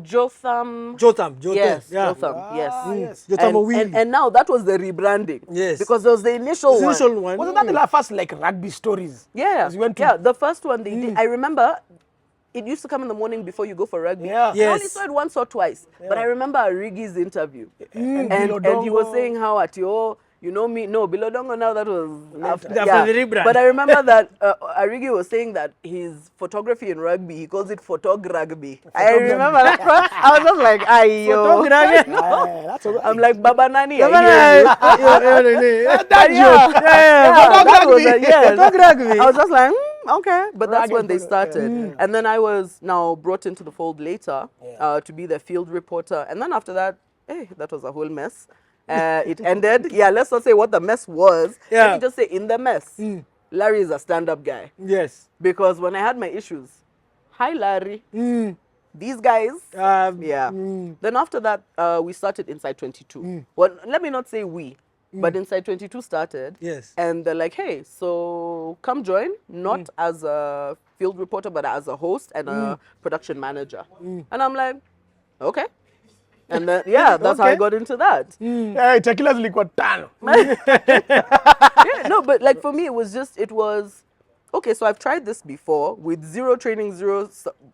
Jotham. Jotham. Yes, Yeah. Jotham. Yes. Yes. Jotham And, Owili. and now that was the rebranding. Yes. Because there was the initial one. Initial one. Wasn't that the first like rugby stories? Yeah. As you went to- Yeah, the first one they did. I remember it used to come in the morning before you go for rugby. Yeah. I only Yes. saw it once or twice. But I remember Arigi's interview. And And he was Bilodongo. saying how at your, you know me, no, Bilodongo now that was after, After the rebrand. But I remember that Arigi was saying that his photography in rugby, he calls it photogrugby. I remember that one. I was just like, ayo. That's all right. I'm like, Baba Nani, I Baba hear you. That That was a- yes. Photography. I was just like, okay. But that's when they Rugby, started. And then I was now brought into the fold later to be the field reporter. And then after that, that was a whole mess. It ended. Yeah, let's not say what the mess was. Yeah. Let me just say in the mess, Larry is a stand-up guy. Yes. Because when I had my issues, hi Larry, these guys, yeah. Then after that, we started Inside 22. Well, let me not say we, but Inside 22 started. Yes. And they're like, hey, so come join, not as a field reporter, but as a host and a production manager. And I'm like, okay. And then, yeah, that's how I got into that. Hey, tequila's liquid tan. Yeah, no, but like for me, it was, okay, so I've tried this before with zero training,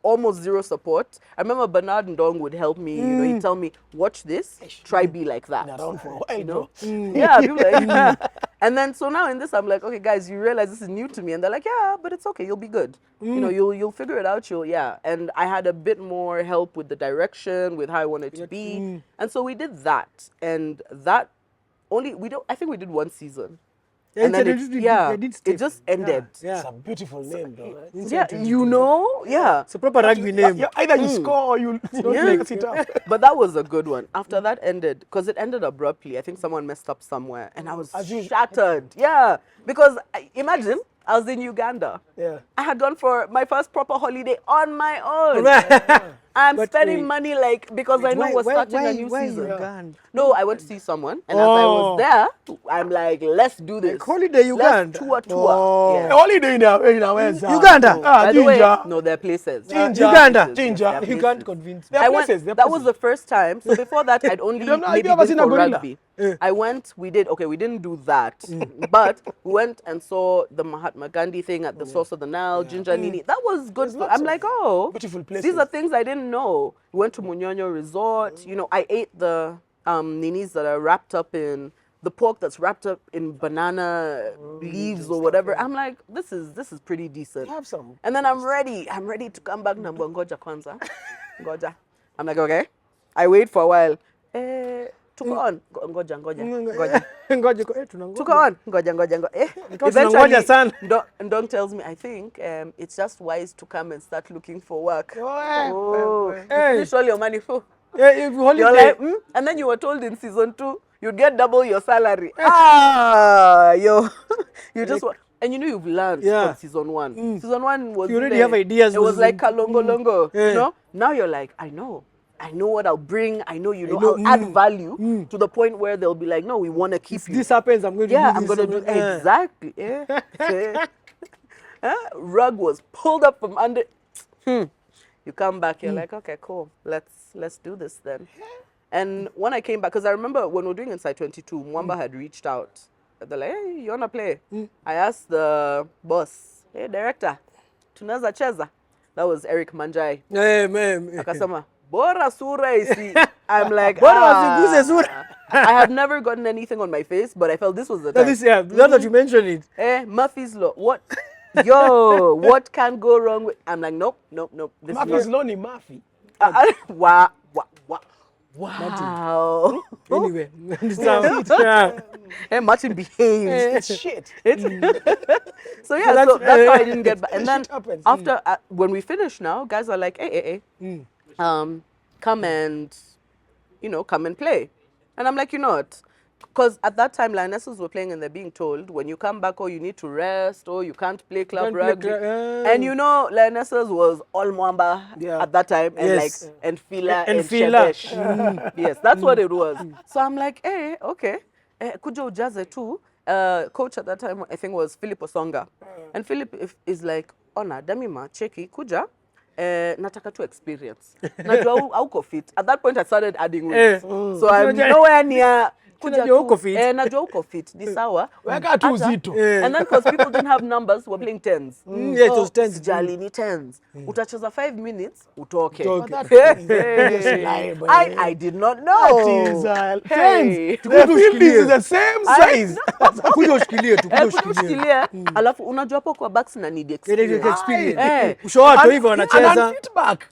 almost zero support. I remember Bernard Ndong would help me, you know, he'd tell me, watch this, try be like that. Around for a while, You know? bro. Yeah, people like, and then so now in this, I'm like, okay, guys, you realize this is new to me, and they're like, yeah, but it's okay, you'll be good. You know, you'll figure it out. And I had a bit more help with the direction, with how I wanted it to be, and so we did that, and that I think we did one season. And then it just ended. Yeah. It's a beautiful name, though. Right? Yeah, you know, yeah. It's a proper rugby name. Yeah, either you score or you don't Yeah. make it up. But that was a good one. After that ended, because it ended abruptly. I think someone messed up somewhere, and I was shattered. Yeah, because imagine I was in Uganda. Yeah. I had gone for my first proper holiday on my own. I'm But spending wait. money because I know we're starting a new season. Uganda? No, I went to see someone, and as I was there, I'm like, let's do this. Like holiday Uganda? Let's tour. Oh. Yeah. A holiday in our hands. Uganda? By the way, Ginger. no, there are places. Ginger. Uganda? Ginger. There are You places. can't convince me. I went, that was the first time. So before that, I'd only don't know, have maybe you ever been seen a for gorilla? rugby. I went, we didn't do that. But we went and saw the Mahatma Gandhi thing at the source of the Nile, Ginger Nini. That was good. I'm like, oh, beautiful places. these are things I didn't know. We went to Munyonyo Resort. You know, I ate the ninis that are wrapped up in, the pork that's wrapped up in banana leaves or whatever. I'm like, this is pretty decent. Have some. And then I'm ready to come back na ngoja kwanza. Ngoja. I'm like, okay. I wait for a while. Tuko on. Ngoja. Ngoja tunangoja. Tuko on. Ngoja. tunangoja sana. Ndong tells me, I think it's just wise to come and start looking for work. Hey. Finish all your money. Yeah, if You're holiday. like, and then you were told in season 2, you'd get double your salary. You just and you know you've learned from season 1. Season 1 was You already have ideas. It was like kalongo. Yeah. You know? Now you're like, I know what I'll bring. I know I'll add value to the point where they'll be like, no, we want to keep you. This happens, I'm going to do this. I'm going to do exactly. Yeah. Rug was pulled up from under. You come back, you're like, okay, cool. Let's do this then. And when I came back, because I remember when we were doing Inside 22, Mwamba had reached out. They're like, hey, you want to play? I asked the boss, hey, director, tunaweza cheza? That was Eric Manjai. Hey, man. Akasema, bora sura isi. I'm like, Bora wasiguze sura. I have never gotten anything on my face, but I felt this was the time. Now that you mention it. Murphy's Law. What? Yo, what can go wrong with? I'm like, nope. This Murphy's is Law ni Murphy. Wow. Anyway. Yeah. Hey, Martin behaves. It's shit. So yeah, so that's how I didn't get back. And then Shit happens. after, when we finish now, guys are like, hey, come and play. And I'm like, you know what? Because at that time, Lionesses were playing and they're being told, when you come back, you need to rest, or you can't play club rugby. And Lionesses was all Mwamba at that time, and and Fila and Fila. Shebesh. Yes, that's what it was. So I'm like, hey, okay. kuja ujaze tu. Coach at that time, I think, was Philip Osonga. And Philip is like, Ona, Damima, cheki, kuja. Nataka tu experience. Najua hauko fit. At that point, I started adding weight. So I'm nowhere near. Najua uko fit. Najua uko fit. Ni sawa. Weka tu uzito. And then because people didn't have numbers, we're playing tens. Yeah, it was 10s. Sijali ni tens. Utacheza 5 minutes, utoke. I did not know. This is the same size. Kuja ushikilie tu, kuja ushikilie. Ushikilie, alafu unajua hapo kwa backs na need experience. Usho watu hivyo wanacheza. Feedback.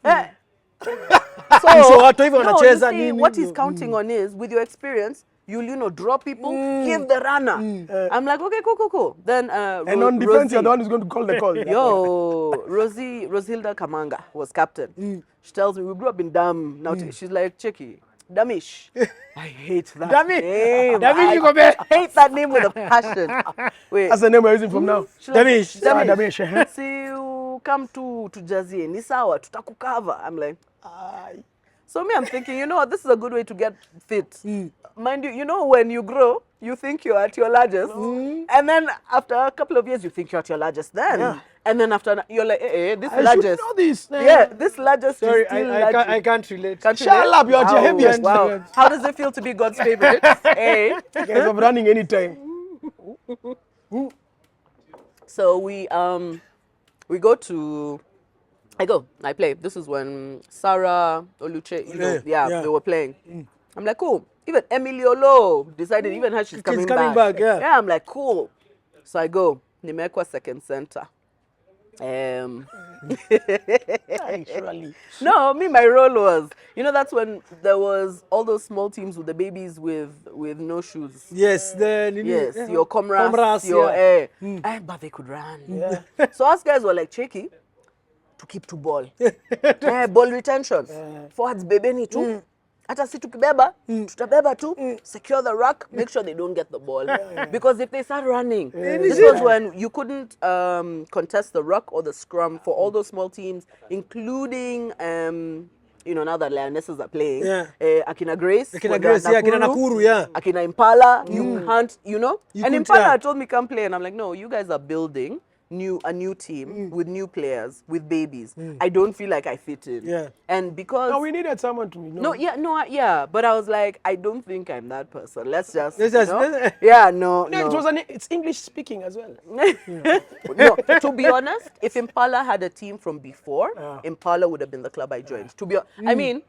Usho watu hivyo wanacheza nini? nini? What he's counting on is, with your experience, you'll draw people, give the runner. I'm like, okay, cool. Then and on defense, you're the one who's going to call the call. Rosilda Kamanga was captain. She tells me, we grew up in Dam. Now she's like, Cheki, Damish. I hate that name. Damish, you go back. I hate that name with a passion. Wait. That's the name we're using from now. Damish. Damish. See, you come to Jazie, ni sawa, tutakukava. I'm like, so me, I'm thinking, this is a good way to get fit. Mind you, when you grow, you think you're at your largest. And then after a couple of years, you think you're at your largest then. Yeah. And then after, you're like, this I largest. should know this. Yeah, this largest Sorry, is still I can't relate. Can't Shut relate? up, you're at your heaviest. Wow. How does it feel to be God's favorite? Hey. Guys, I'm running anytime. So we go to, I play. This is when Sarah, Oluche, they were playing. I'm like, cool. Even Emilio Lo decided even her she's coming back. Yeah, I'm like, cool. So I go, Nimekwa second center. No, my role was, that's when there was all those small teams with the babies with no shoes. Yes, your comrades, your but they could run. Yeah. So us guys were like, Cheki, to keep to ball. Ball retention. Forwards bebeni too. Hata si tukibeba, tutabeba tu, secure the ruck, make sure they don't get the ball. Because if they start running, this was when you couldn't contest the ruck or the scrum for all those small teams, including, now that Lionesses are playing, Akina Grace, Akina Nakuru, Akina Impala, you can't, and Impala told me come play, and I'm like, no, you guys are building a new team with new players with babies. I don't feel like I fit in. Yeah. And because we needed someone to know. But I was like, I don't think I'm that person. Let's just It was it's English speaking as well. No, to be honest, if Impala had a team from before, Impala would have been the club I joined. I mean,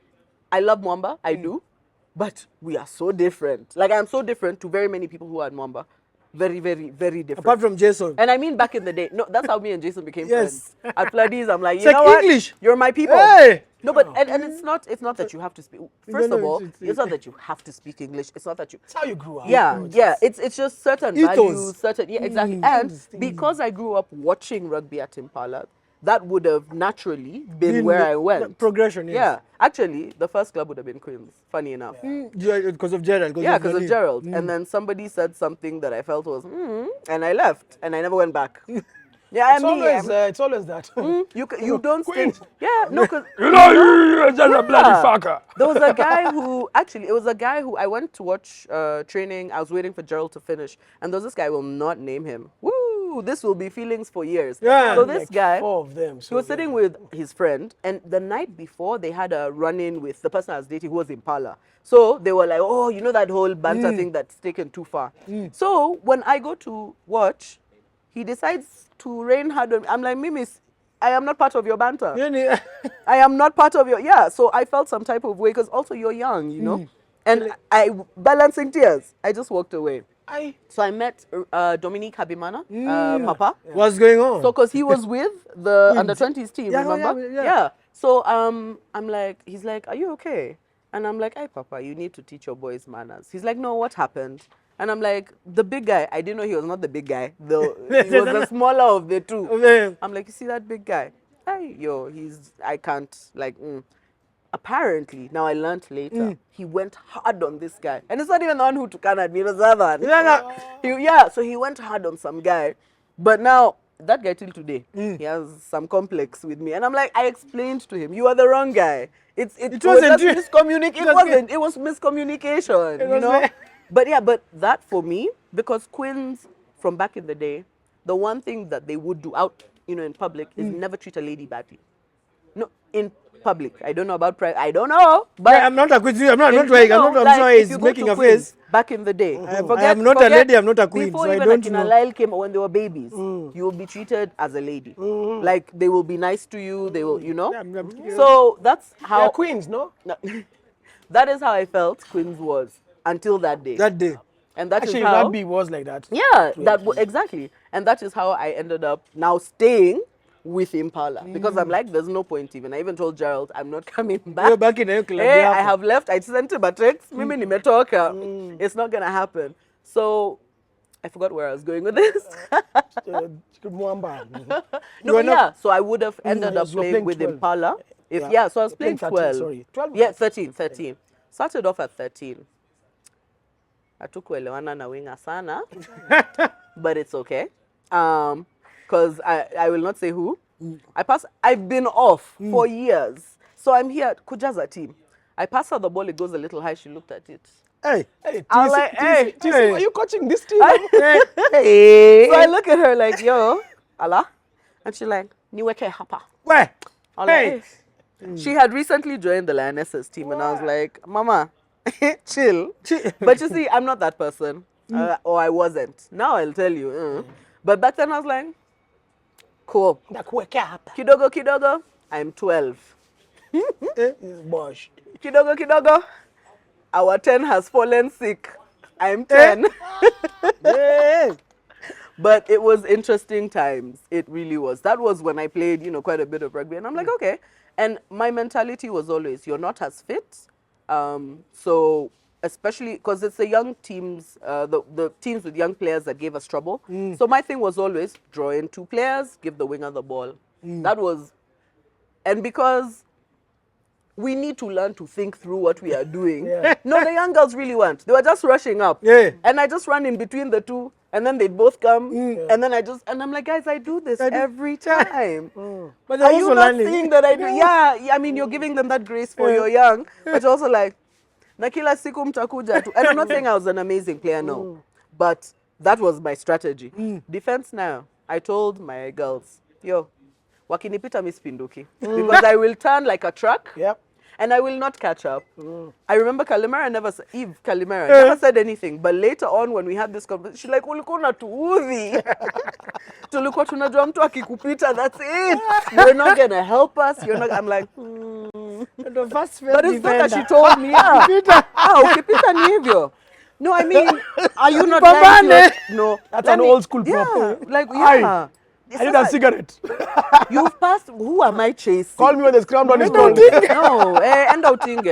I love Mwamba, I do, but we are so different. Like, I'm so different to very many people who are at Mwamba. Very, very, very different. Apart from Jason. And I mean, back in the day, no, that's how me and Jason became friends. At Pladis, I'm like, you know what? English. You're my people. Hey. No, but and it's not that you have to speak. First of all, it's not that you have to speak English. It's not that you. It's how you grew up. Yeah. It's just certain values, exactly. And because I grew up watching rugby at Impala, that would have naturally been where I went. Progression, yes. Yeah. Actually, the first club would have been Queens, funny enough. Because of Gerald. Because of Gerald. And then somebody said something that I felt was, and I left, and I never went back. Yeah, it's always that. You don't stay. Yeah, no, because you're just a bloody fucker. There was a guy who I went to watch training. I was waiting for Gerald to finish, and there was this guy. I will not name him. Woo! This will be feelings for years. Yeah. So this guy, 4 of them. he was sitting with his friend, and the night before they had a run-in with the person I was dating, who was Impala. So they were like, oh, that whole banter thing that's taken too far. So when I go to watch, he decides to rain hard on me. I'm like, Mimis, I am not part of your banter. I am not part of your, so I felt some type of way, because also you're young, And I, balancing tears, I just walked away. So I met Dominique Habimana, Papa. What's going on? So, because he was with the under-20s team, remember? Yeah. So I'm like, he's like, are you okay? And I'm like, hey, Papa, you need to teach your boys manners. He's like, no, what happened? And I'm like, the big guy. I didn't know he was not the big guy, though. He was the smaller of the two. I'm like, you see that big guy? I can't, Apparently, now I learned later, he went hard on this guy. And it's not even the one who took at me, it was the other one. So he went hard on some guy. But now, that guy till today, he has some complex with me. And I'm like, I explained to him, you are the wrong guy. It was miscommunication, you know? But yeah, but that for me, because Queens from back in the day, the one thing that they would do out, in public is never treat a lady badly. No, in public. I don't know about private. I don't know. But Yeah, I'm not a queen. I'm not in- trying. no, I'm not. I'm like, sorry. if He's you go making to a Queens face. back in the day. I am not a lady. I'm not a queen. Before So I even don't Akina know. Lyle came, or when they were babies, you will be treated as a lady. Like they will be nice to you. They will, I'm So that's how. They're queens, no? That is how I felt Queens was until that day. That day. And that is Actually, how. rugby was like that. Yeah, exactly. And that is how I ended up now staying with Impala. Because I'm like, there's no point even. I even told Gerald, I'm not coming back. You're back in your club. Hey, Yeah. I have left. I sent him a text. Mimi nimetoka. It's not going to happen. So, I forgot where I was going with this. Mwamba. No, but yeah. So I would have ended up yes, you were playing playing with 12. Impala. If Yeah. yeah, so I was Playing playing 13, 12. sorry. 12? Yeah, 13. Started off at 13. Hatukuelewana na winga sana, but it's okay. Because I will not say who. I've been off for years. So I'm here, Kujaza team. I pass her the ball, it goes a little high. She looked at it. Hey. Hey, I was TC, like, hey, TC, are you coaching this team? Hey. So I look at her like, yo, Allah. And she's like, niweke hapa. Where? I'm like, Hey. "Hey." She had recently joined the Lionesses team, and I was like, Mama, chill. But you see, I'm not that person, or I wasn't. Now I'll tell you. But back then I was like, cool. Kidogo, I'm 12. Bosh. Kidogo, our 10 has fallen sick. I'm 10. Hey. But it was interesting times. It really was. That was when I played, quite a bit of rugby. And I'm like, okay. And my mentality was always, you're not as fit. So especially because it's the young teams, the teams with young players that gave us trouble. So my thing was always draw in 2 players, give the winger the ball. That was, and because we need to learn to think through what we are doing. No, the young girls really weren't. They were just rushing up. Yeah. And I just ran in between the two, and then they'd both come, and then and I'm like, guys, I do this every time. But Are they're you also not learning. seeing that I do? Yeah, I mean, you're giving them that grace for you're young, but you're also like, na kila siku mtakuja tu. And I'm not saying I was an amazing player, no. But that was my strategy. Defense now, I told my girls, yo, wakinipita mispinduki. Because I will turn like a truck. Yep. And I will not catch up. I remember Eve Calimera never said anything. But later on, when we had this conversation, she's like, ulikuwa unatuudhi. Tulikuwa tunajua mtu akikupita, that's it. You're not going to help us. You're not. I'm like, The first but it's not that she told me. Ukipita ni hivyo. No, I mean, are you not lying to No. That's an old school prop. Yeah, like, yeah. I need a cigarette. You've passed. Who am I chasing? Call me when the scrum down is No, called. end out inge.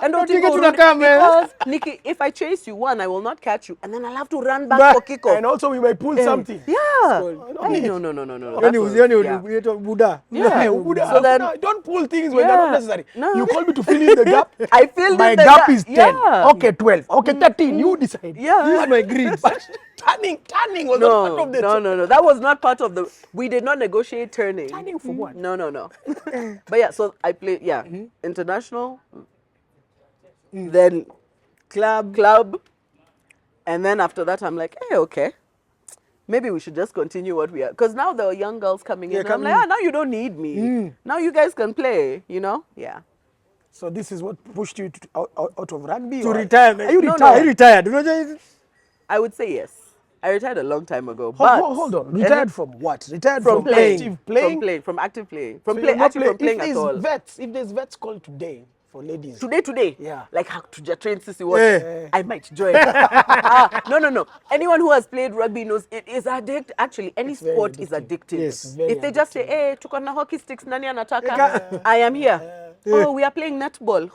Because Nikki, if I chase you, one, I will not catch you, and then I'll have to run back for kickoff. And also we might pull something. Yeah. Hey, no. That was- yeah. Buddha. Yeah. So then, don't pull things when they're not necessary. No. You call me to fill in the gap. I filled My in the gap is 10. Yeah. Okay, 12. Okay, 13. You decide. Yeah. Use my grid. But turning was not part of the... No. That was not part of the. We did not negotiate turning. Turning for what? No. But yeah, so I played. Yeah, international. Then club, and then after that, I'm like, hey, okay. Maybe we should just continue what we are. Because now there are young girls coming in. And I'm like, now you don't need me. Now you guys can play, Yeah. So this is what pushed you out of rugby? To or- retire. Are you No, retired? no. Are you retired? I would say yes. I retired a long time ago. Hold on. Retired from what? Retired From playing. active playing? From active playing. So From you're not from playing if at all. if there's vets called today for ladies. Today. Yeah. Like how to train Sissy what? Yeah. I might join. No. Anyone who has played rugby knows it is addictive. Actually, any very sport is addictive. addictive. Yes. Very If they just say, hey, tuko na hockey sticks, nani anataka? I am here. Oh, we are playing netball.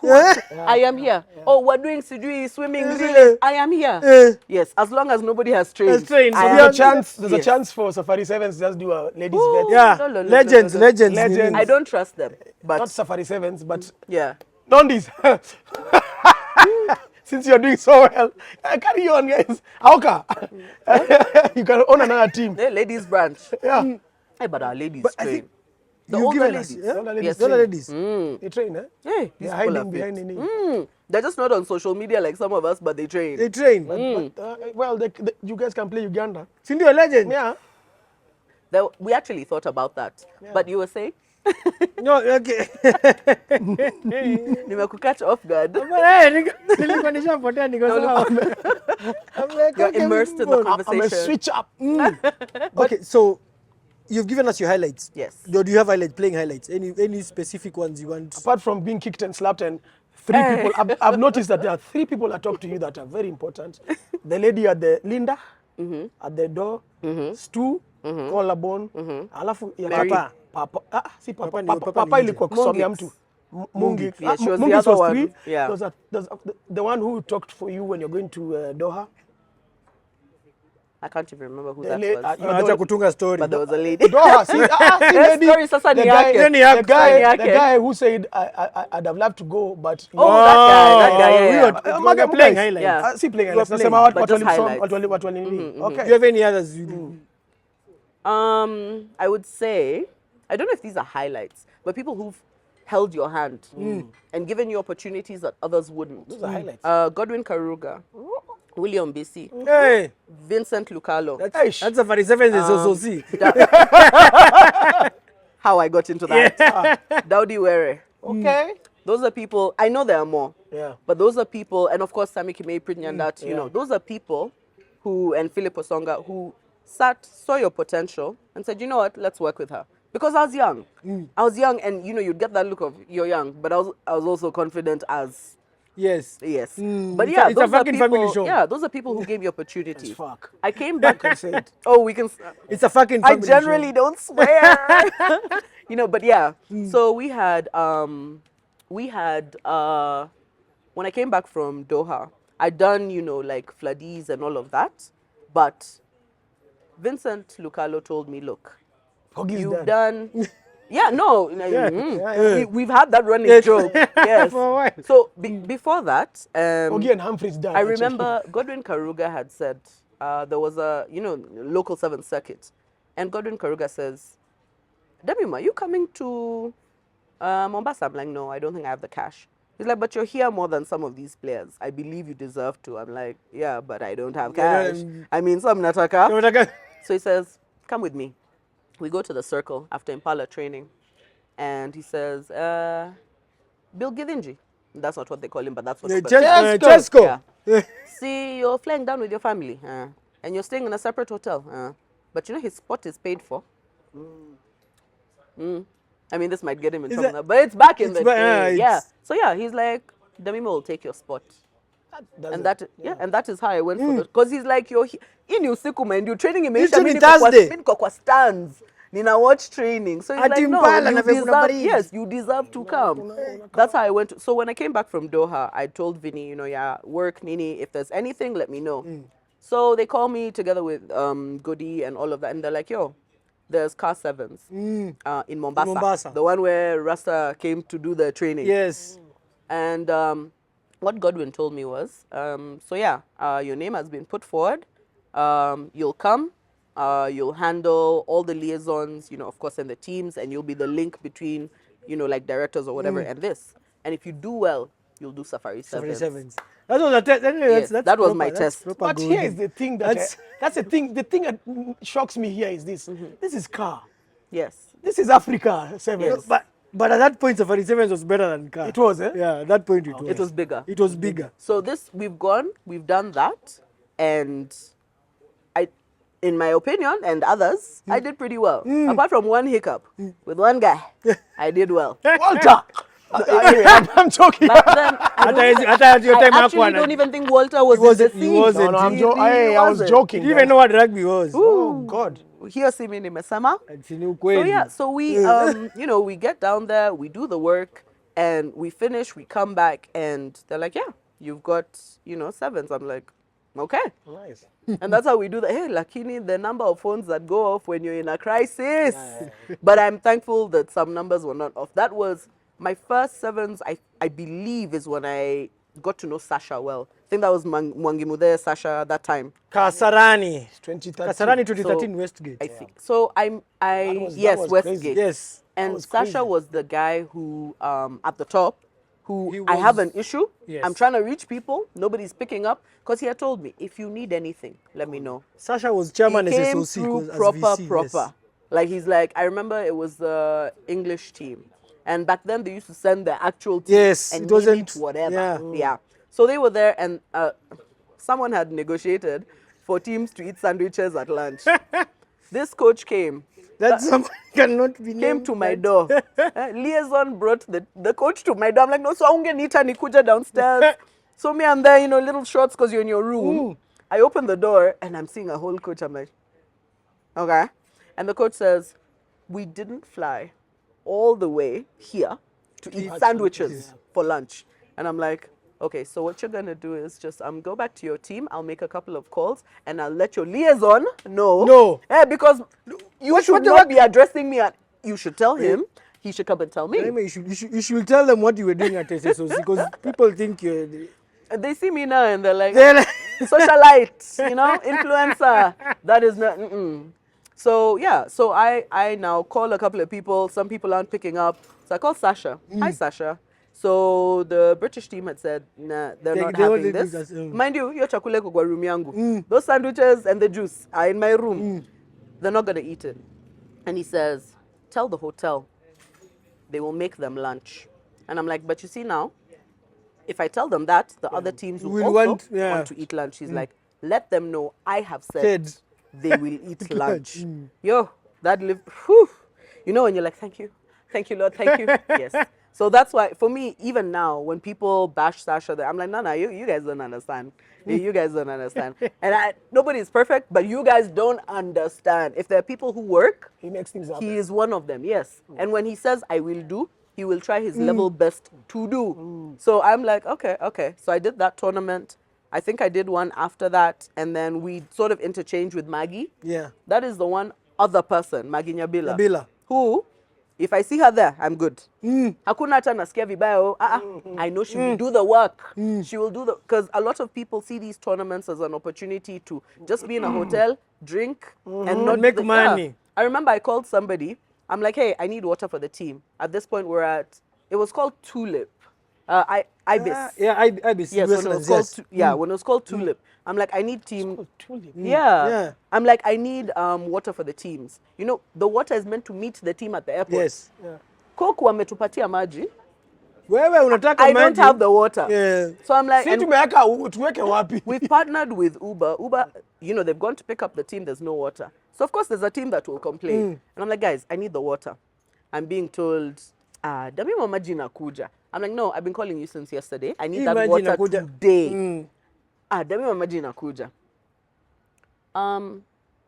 I am here. Oh, we're doing swimming relays. I am here. Yes, as long as nobody has trained. trained. I There's am- a chance for Safari Sevens to just do a ladies Ooh. vet. Yeah. No. Legends. Legends. I don't trust them. Not But Safari Sevens, but yeah. Nondis. Since you're doing so well, carry on, guys. Aoka, you can own another team. The ladies branch. Yeah. Hey, but our ladies But I train. think The You've older given ladies. us, yeah? Older ladies Yes. The older ladies. They train, eh? Hey, these They're people are hiding behind fit. Nini. They're just not on social media like some of us, but they train. They train. Well, you guys can play Uganda. Sindio legend. Yeah. We actually thought about that. But you were saying? No, okay. Nimekukatch off guard. Nilikuwa nishapotea niko sawa. I'm like, You're okay, immersed in the move on. I'm a conversation. switch up. Okay, so you've given us your highlights. Yes. Do you have playing highlights? Any specific ones you want? Apart from being kicked and slapped and three people, I've noticed that there are 3 people that talk to you that are very important. The lady at the Linda, at the door, Stu, collarbone, alafu ya Mary. Papa, si Papa, Papa ni- Papa, Papa Papa ni ilikuwa nje. kusomea Mungix. mtu. Mungi. Yeah, she was the Mungix other was one. 3. Yeah. There's the one who talked for you when you're going to Doha. I can't even remember who The that la- was. you Acha kutunga story. But there was a lady. Doha, see, lady, Story sasa ni the guy, yake. Ni yake. the guy who said I'd have loved to go, but Oh, that guy, yeah, yeah. We were playing highlights. Yeah. si playing You were highlights. playing, Nasema but just highlights. watu walinini. Do Okay. you have any others you do? I would say, I don't know if these are highlights, but people who've held your hand and given you opportunities that others wouldn't. Those are highlights. Godwin Karuga, William BC, Hey, Vincent Lucalo. that's a 47 is also see. How I got into that. Daudi Were. Okay. Those are people, I know there are more, Yeah. but those are people, and of course Sami Kimei Prinyandat, you know, those are people who, and Philip Osonga, who saw your potential and said, you know what, let's work with her. Because I was young. I was young, and you know, you'd get that look of you're young, but I was also confident as Yes. yes. Mm, But it's yeah, a those are fucking people. family show. Yeah, those are people who gave you opportunities. Fuck. I came back. say it. Oh, we can. It's a fucking I family generally show. don't swear. You know, but yeah. So we had when I came back from Doha, I'd done, you know, like Fladies and all of that, but Vincent Lucalo told me, look, Hoggy's you've done. done. Yeah, no, we've had that running Yes. joke. Yes. For a while. So before that, Hoggy and Humphrey's done. I actually. remember Godwin Karuga had said there was a, you know, local 7th circuit, and Godwin Karuga says, Damima, are you coming to Mombasa? I'm like, no, I don't think I have the cash. He's like, but you're here more than some of these players. I believe you deserve to. I'm like, yeah, but I don't have cash. I mean, some nataka. So he says, come with me. We go to the circle after Impala training, and he says, Bill Githinji. That's not what they call him, but that's what. Chesco. Yeah. See, you're flying down with your family, and you're staying in a separate hotel. But you know his spot is paid for. I mean, this might get him in trouble now, but it's back in the day. Yeah. So yeah, he's like, Damima will take your spot. And that is how I went for it. Because he's like, you're in usiku and you're training him. Usually Thursday. Stands. Nina watch training. So he's At like, no, Impala you na deserve, February. yes, you deserve to come. That's how I went. So when I came back from Doha, I told Vinny, you know, yeah, work, Nini, if there's anything, let me know. So they call me together with Godi and all of that. And they're like, yo, there's car 7s in Mombasa. The one where Rasta came to do the training. Yes. And what Godwin told me was, so yeah, your name has been put forward. You'll come. You'll handle all the liaisons, you know, of course, and the teams, and you'll be the link between, you know, like directors or whatever, and this. And if you do well, you'll do Safari 7s. That was a test. Yes, that was my test. But here is the thing that's the thing. The thing that shocks me here is this. This is car. Yes. This is Africa 7s. Yes. But at that point, Safari 7 was better than car. It was, eh? Yeah, at that point it was. It was bigger. It was bigger. So this, we've done that, and in my opinion, and others, I did pretty well. Apart from one hiccup with one guy, I did well. Walter. Anyway, I'm joking. But then I actually don't even think Walter was in the scene. He wasn't. No, I'm He I was wasn't. joking. He didn't even know what rugby was. Oh God. Here, see me nimesema. So yeah, so we, you know, we get down there, we do the work, and we finish. We come back, and they're like, "Yeah, you've got, you know, 7s." I'm like, "Okay." Nice. And that's how we do that. Hey, Lakini, the number of phones that go off when you're in a crisis. But I'm thankful that some numbers were not off. That was my first 7s, I believe, is when I got to know Sasha well. I think that was Mwangimude Sasha at that time. Kasarani. 2013. Kasarani 2013 So, Westgate. I think. So That was yes, crazy. Westgate. Yes. And Sasha was the guy who, at the top, who I was- have an issue. Yes. I'm trying to reach people. Nobody's picking up. Because he had told me, if you need anything, let me know. Sasha was chairman He came SSOC through as proper, VC, proper. yes. Like, he's like, I remember it was the English team. And back then, they used to send the actual team. Yes, and it wasn't- name it whatever. yeah. Yeah. So they were there, and someone had negotiated for teams to eat sandwiches at lunch. This coach came. That someone cannot be Came named to my that. door. Liaison brought the coach to my door. I'm like, no, so ungenita nikuja downstairs. So me, I'm there, you know, little shorts because you're in your room. I open the door and I'm seeing a whole coach. I'm like, okay. And the coach says, we didn't fly all the way here to eat sandwiches for lunch. And I'm like, okay, so what you're going to do is just go back to your team. I'll make a couple of calls and I'll let your liaison know. No. Because you should not be addressing me. You should tell him. He should come and tell me. Daima, you should tell them what you were doing at SSOC because people think you're... They see me now and they're like, They're like- socialite, you know, influencer. That is not... So, yeah. So I now call a couple of people. Some people aren't picking up. So I call Sasha. Hi, Sasha. So the British team had said, nah, they're not they having wanted this. this as- Mind you, your chakule ko kwa room yangu. Those sandwiches and the juice are in my room. They're not going to eat it. And he says, tell the hotel they will make them lunch. And I'm like, but you see now, if I tell them that, the other teams will Will also want- yeah. want to eat lunch. He's like, let them know I have said Said. they will eat lunch. Yo, that lived, whew. You know when you're like, thank you, Lord, thank you. Yes. So that's why, for me, even now, when people bash Sasha, I'm like, no, you guys don't understand. You guys don't understand. And nobody is perfect, but you guys don't understand. If there are people who work, He makes things happen. he is one of them, yes. And when he says, I will do, he will try his level best to do. So I'm like, okay. So I did that tournament. I think I did one after that. And then we sort of interchanged with Maggie. Yeah. That is the one other person, Maggie Nyabila. Nyabila. Who, if I see her there, I'm good. Hakuna hata nasikia vibaya, I know she will do the work. She will do the, because a lot of people see these tournaments as an opportunity to just be in a hotel, drink, and not Make do the- money. Yeah. I remember I called somebody. I'm like, hey, I need water for the team. At this point, we're at, it was called Tulip. Ibis. Ibis. Yes, when it was called, when it was called Tulip. I'm like, I need team. Yeah. I'm like, I need water for the teams. You know, the water is meant to meet the team at the airport. Yes. Coke wametupatia maji. Wewe unataka I don't maji? have the water. Yeah. So I'm like, Si and tuweke wapi? we've partnered with Uber. Uber, you know, they've gone to pick up the team, there's no water. So of course there's a team that will complain. And I'm like, guys, I need the water. I'm being told, Damima maji nakuja. I'm like, no, I've been calling you since yesterday. I need Hii that maji water inakuja. today. Damima maji nakuja.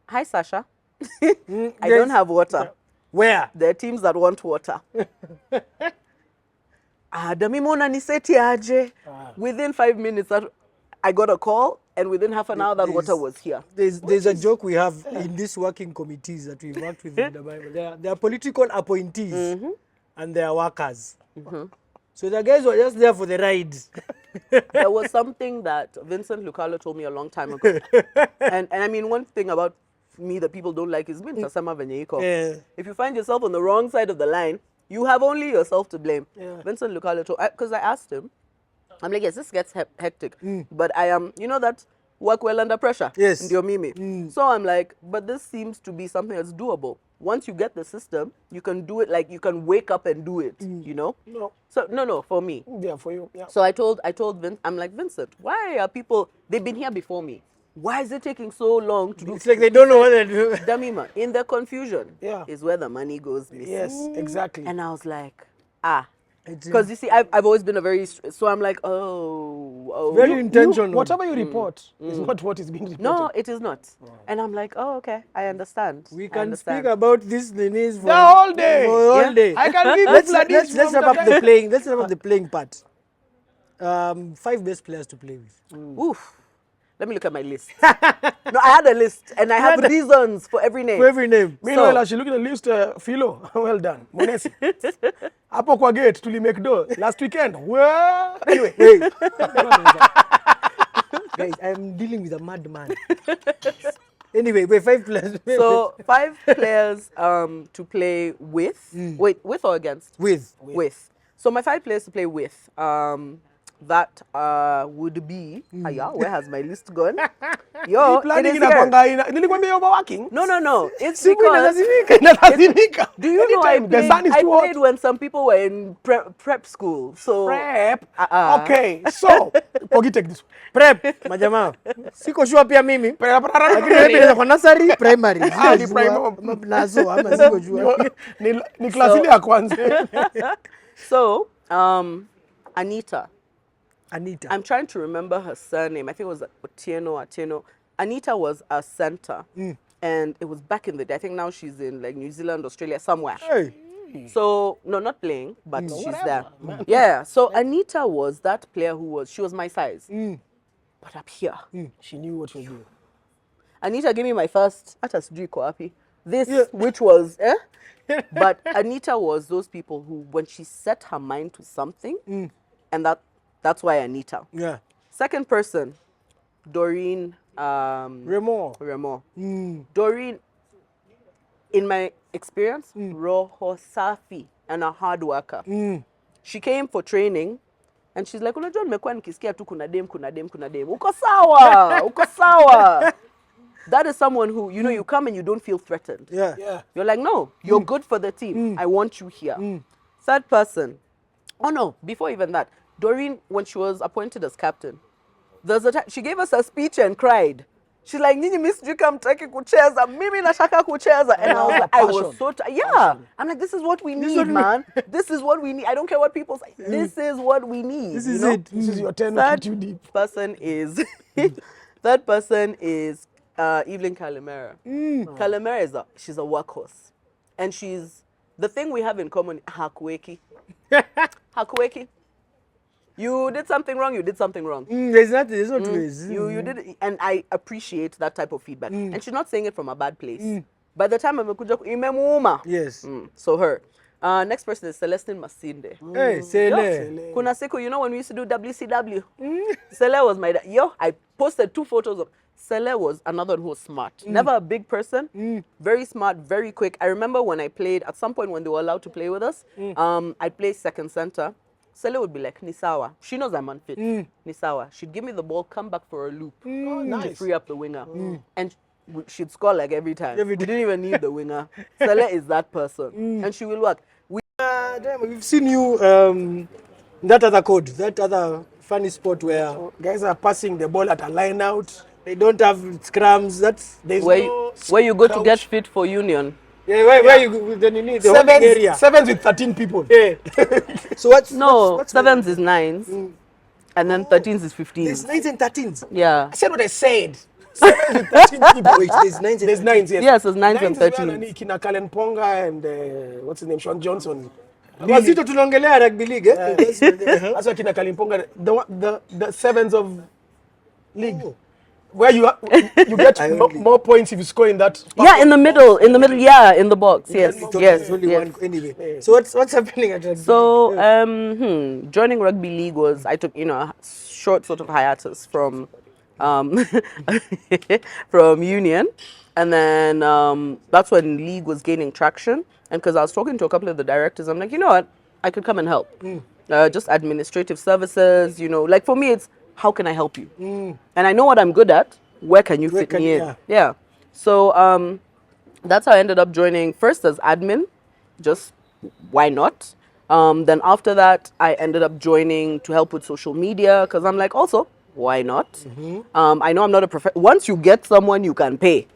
Hi, Sasha. I don't have water. Where? There are teams that want water. Damima unaniseti aje. Within 5 minutes, I got a call, and within half an hour, that water was here. There's a joke we have in these working committees that we've worked with in the Bible. There are political appointees and there are workers. So the guys were just there for the ride. There was something that Vincent Lucalo told me a long time ago. And I mean, one thing about me that people don't like is nitasema venye iko. Yeah. If you find yourself on the wrong side of the line, you have only yourself to blame. Vincent Lucalo told, because I asked him, I'm like, yes, this gets hectic, but I am, you know that work well under pressure. Yes. Ndio mimi. So I'm like, but this seems to be something that's doable. Once you get the system, you can do it, like you can wake up and do it, you know? No. So, no, for me. Yeah, for you. Yeah. So I told Vince, I'm like, Vincent, why are people, they've been here before me. Why is it taking so long to do? It's like they don't know what they're doing. Damima, in the confusion Yeah. is where the money goes missing. Yes, exactly. And I was like, because you see, I've always been a very, so I'm like, oh. Very intentional. Whatever you report is not what is being reported. No, it is not. And I'm like, oh, okay, I understand. We I can understand. speak about this Denise for The whole day. For all Yeah. day. I can give let's you let's wrap up the playing. Let's wrap up the playing part. 5 best players to play with. Oof. Let me look at my list. No, I had a list, and I have reasons for every name. For every name. Meanwhile, as you look at the list, Philo, well done. Monesi. Hapo kwa gate, tuli make do. Last weekend. Well, anyway. Guys, I'm dealing with a madman. Anyway, we're 5 players. So 5 players to play with. Wait, with or against? with. So my 5 players to play with. That would be. Aya, where has my list gone? Yo, it Planning is here. nilikwambia overworking. No. It's Siku because. inalazimika. Do you know I Anytime, the played, sun is I too hot. played when some people were in prep school. So Prep. Okay, so Pogi, take this. Prep, majamaa. Siko sure pia mimi. Lakini Prep. mimi kwa nursery, primary. Ni Siko primary. sure. Nazo ama siko sure. Ni klasi ile ya kwanza. So, Anita. Anita. I'm trying to remember her surname. I think it was Atieno. Anita was a center. And it was back in the day. I think now she's in like New Zealand, Australia, somewhere. Hey. So, no, not playing, but she's there. Yeah, so Anita was that player she was my size. But up here. She knew what she was doing. Anita gave me my first, this, which was, But Anita was those people who, when she set her mind to something, and that's why Anita. Yeah. Second person, Doreen. Remo. Doreen, in my experience, roho safi and a hard worker. She came for training, and she's like, unajua nimekuwa nikisikia tu kuna dem. Uko sawa. That is someone who, you come and you don't feel threatened. Yeah. You're like, no, you're good for the team. I want you here. Third person. Oh no, before even that, Doreen, when she was appointed as captain, there's a time she gave us a speech and cried. She's like, Nini Miss Jika mtaki kucheza, mimi nataka kucheza. And I was so I'm like, this is what we need, man. This is what we need. I don't care what people say. This is what we need. This is it. This is your turn. Too deep. Third person is Evelyn Calimera. Calimera she's a workhorse. And the thing we have in common, hakuweki. Hakuweki. You did something wrong, There's no two ways. You did it, and I appreciate that type of feedback. And she's not saying it from a bad place. By the time amekuja imemuuma. Yes. So her. Next person is Celestine Masinde. Hey, Sele. Kuna siku, when we used to do WCW, Sele was my dad. I posted 2 photos of Sele was another one who was smart. Never a big person, very smart, very quick. I remember when I played, at some point when they were allowed to play with us, I played second center. Sele would be like, Nisawa. She knows I'm unfit. Nisawa. She'd give me the ball, come back for a loop to free up the winger. And she'd score like every time. We didn't even need the winger. Sele is that person. And she will work. We've seen you that other code, that other funny sport where Guys are passing the ball at a line out. they don't have scrums. There's Where you go to crouch. get fit for union. Yeah, where you then you need the whole area. Sevens with 13 people. Yeah. So what's sevens is 9s, and then 13s is 15s. There's 9s and 13s. Yeah. I said what I said. Sevens with 13 people. Wait, there's 9s and There's 9s, yes. Yes, there's 9s and is where 13s. Kina Kalen Ponga and what's his name, Sean Johnson. Wazito tunaongelea rugby league, eh? That's why Kina Kalen Ponga, the sevens of league. Where you get more points if you score in that. Yeah, in the middle, yeah, in the box. Yes, It's only one anyway. So what's happening at rugby? So, joining rugby league was, I took, a short sort of hiatus from from union, and then that's when league was gaining traction. And because I was talking to a couple of the directors, I'm like, you know what, I could come and help. Just administrative services, like for me, it's how can I help you? And I know what I'm good at. Where can you fit me in? Yeah. So that's how I ended up joining first as admin. Just why not? Then after that, I ended up joining to help with social media because I'm like, also, why not? I know I'm not a professional. Once you get someone you can pay,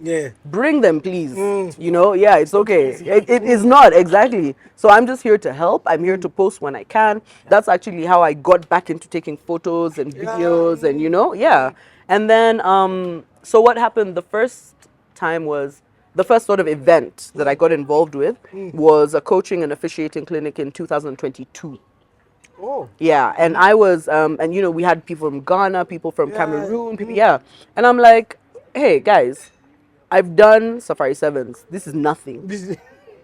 bring them, please. It's okay. It is not, exactly. So I'm just here to help. I'm here to post when I can. That's actually how I got back into taking photos and videos and, And then, so what happened the first time was, the first sort of event that I got involved with was a coaching and officiating clinic in 2022. Oh. Yeah, and I was, we had people from Ghana, people from Cameroon, and I'm like, hey guys, I've done Safari Sevens. This is nothing.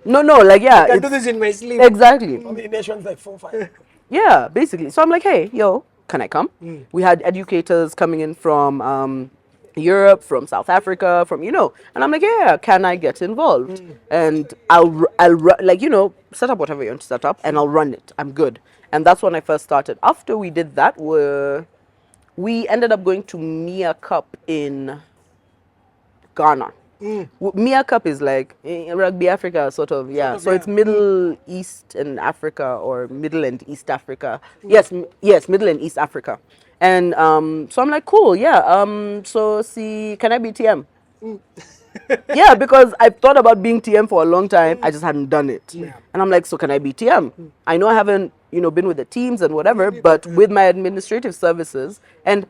No, I can do this in my sleep. Exactly. Combinations like 4, 5. Yeah, basically. So I'm like, hey, yo, can I come? We had educators coming in from Europe, from South Africa, from, and I'm like, yeah, can I get involved? And like, set up whatever you want to set up and I'll run it. I'm good. And that's when I first started. After we did that, we ended up going to Mia Cup in Ghana. Mia Cup is like Rugby Africa, sort of, yeah. So it's Middle East and Africa, or Middle and East Africa. Yes, Middle and East Africa. And so I'm like, cool, yeah. So see, can I be TM? Yeah, because I've thought about being TM for a long time. I just hadn't done it. And I'm like, so can I be TM? I know I haven't, been with the teams and whatever, but with my administrative services and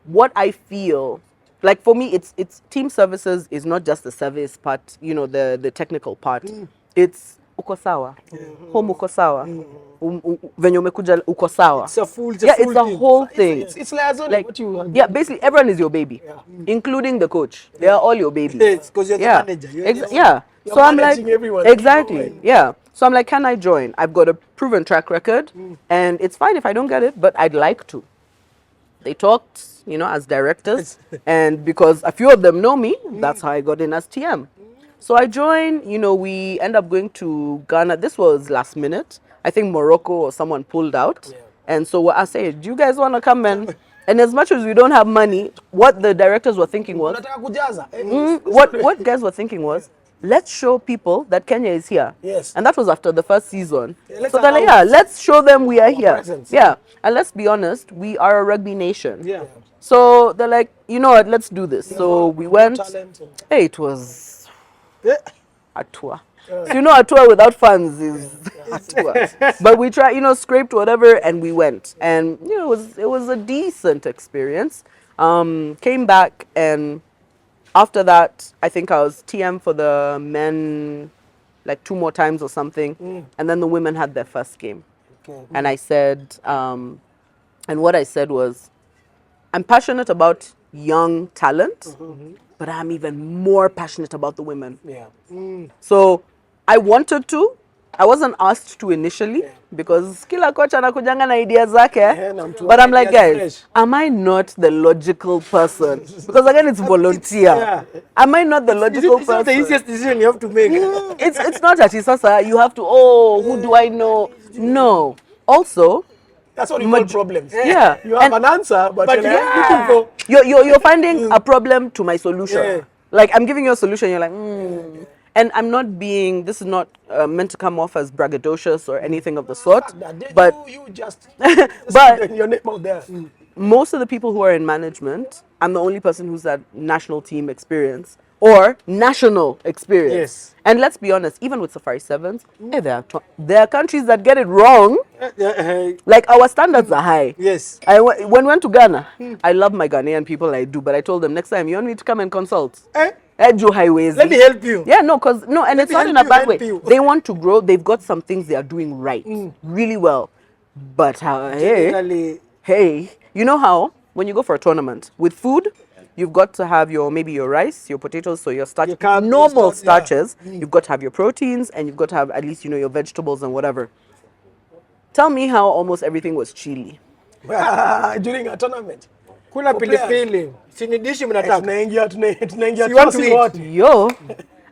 what I feel, like for me, it's team services is not just the service part, the technical part. It's uko sawa, home uko sawa, venye umekuja uko sawa. It's a full, it's a whole thing. It's like what you yeah, basically everyone is your baby, including the coach. They are all your babies. Yes, because you're the manager. Yeah. So I'm like, managing everyone. exactly. Yeah. So I'm like, can I join? I've got a proven track record, and it's fine if I don't get it, but I'd like to. They talked, as directors, and because a few of them know me, that's how I got in as TM. So I joined, we end up going to Ghana. This was last minute. I think Morocco or someone pulled out. And so I said, do you guys want to come and as much as we don't have money, what the directors were thinking was, what guys were thinking was, let's show people that Kenya is here. Yes. And that was after the first season. let's So they're like, announce let's show them we are here. presence. Yeah. And let's be honest, we are a rugby nation. Yeah. So they're like, you know what, let's do this. So we went. talent. Hey, it was Yeah. a tour. So, a tour without funds is a tour. But we tried, scraped whatever, and we went. And, it was a decent experience. Came back, and after that, I think I was TM for the men like 2 more times or something. And then the women had their first game. Okay. And I said, and what I said was, I'm passionate about young talent, but I'm even more passionate about the women. Yeah. So I wanted to. I wasn't asked to initially because kila coach anakujanga na ideas zake. But I'm like, guys, am I not the logical person? Because again, it's volunteer. Yeah. Am I not the logical It's not the person? easiest decision you have to make. It's not that sasa. You have to, who do I know? No. Also, That's what you call problems. yeah. You have an answer, but you're like, looking for. You're finding a problem to my solution. Yeah. Like I'm giving you a solution, you're like, And I'm not being, this is not meant to come off as braggadocious or anything of the sort. But you just but your name out there. most of the people who are in management, I'm the only person who's had national team experience or national experience. Yes. And let's be honest, even with Safari Sevens, there are countries that get it wrong. Like our standards are high. Yes. When we went to Ghana, I love my Ghanaian people, I do, but I told them next time you want me to come and consult. Edu highways. Let me help you. Yeah, and it's not in a bad way. you. They want to grow. They've got some things they are doing right, really well. But hey, you know how when you go for a tournament with food, you've got to have maybe your rice, your potatoes, so your starch, Your carbs, normal starch, yeah. starches. You've got to have your proteins, and you've got to have at least your vegetables and whatever. Tell me how almost everything was chili. During a tournament. Kuna pilipili. Sinidishi mnataka. Tunaingia You want to tosi eat? wote. Yo,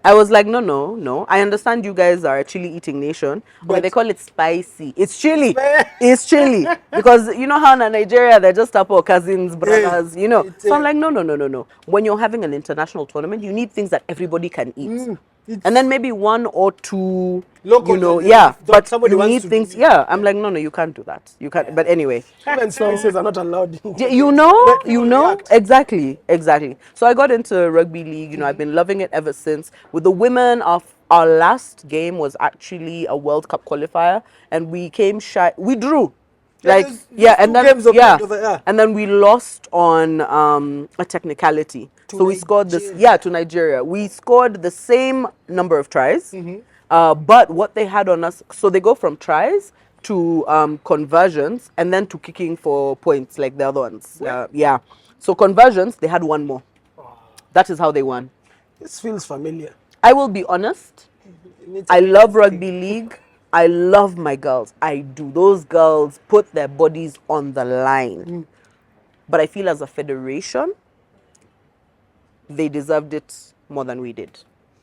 I was like, no. I understand you guys are a chili eating nation, but they call it spicy. It's chili. It's chili. Because you know how in Nigeria they're just up cousins, brothers, So I'm like, no. When you're having an international tournament, you need things that everybody can eat. And then maybe 1 or 2 Local, but somebody you wants need to things. do- Yeah, I'm like, no, you can't do that. You can't. But anyway, Even spices are not allowed. you know, exactly. So I got into rugby league. I've been loving it ever since. With the women, our last game was actually a World Cup qualifier, and we came shy. We drew. there's 2 games of it over, yeah. And then we lost on a technicality. So we scored this, to Nigeria. We scored the same number of tries, but what they had on us, so they go from tries to conversions and then to kicking for points like the other ones. So conversions, they had 1 more. That is how they won. This feels familiar. I will be honest. I love rugby league. I love my girls. I do. Those girls put their bodies on the line. But I feel as a federation, they deserved it more than we did.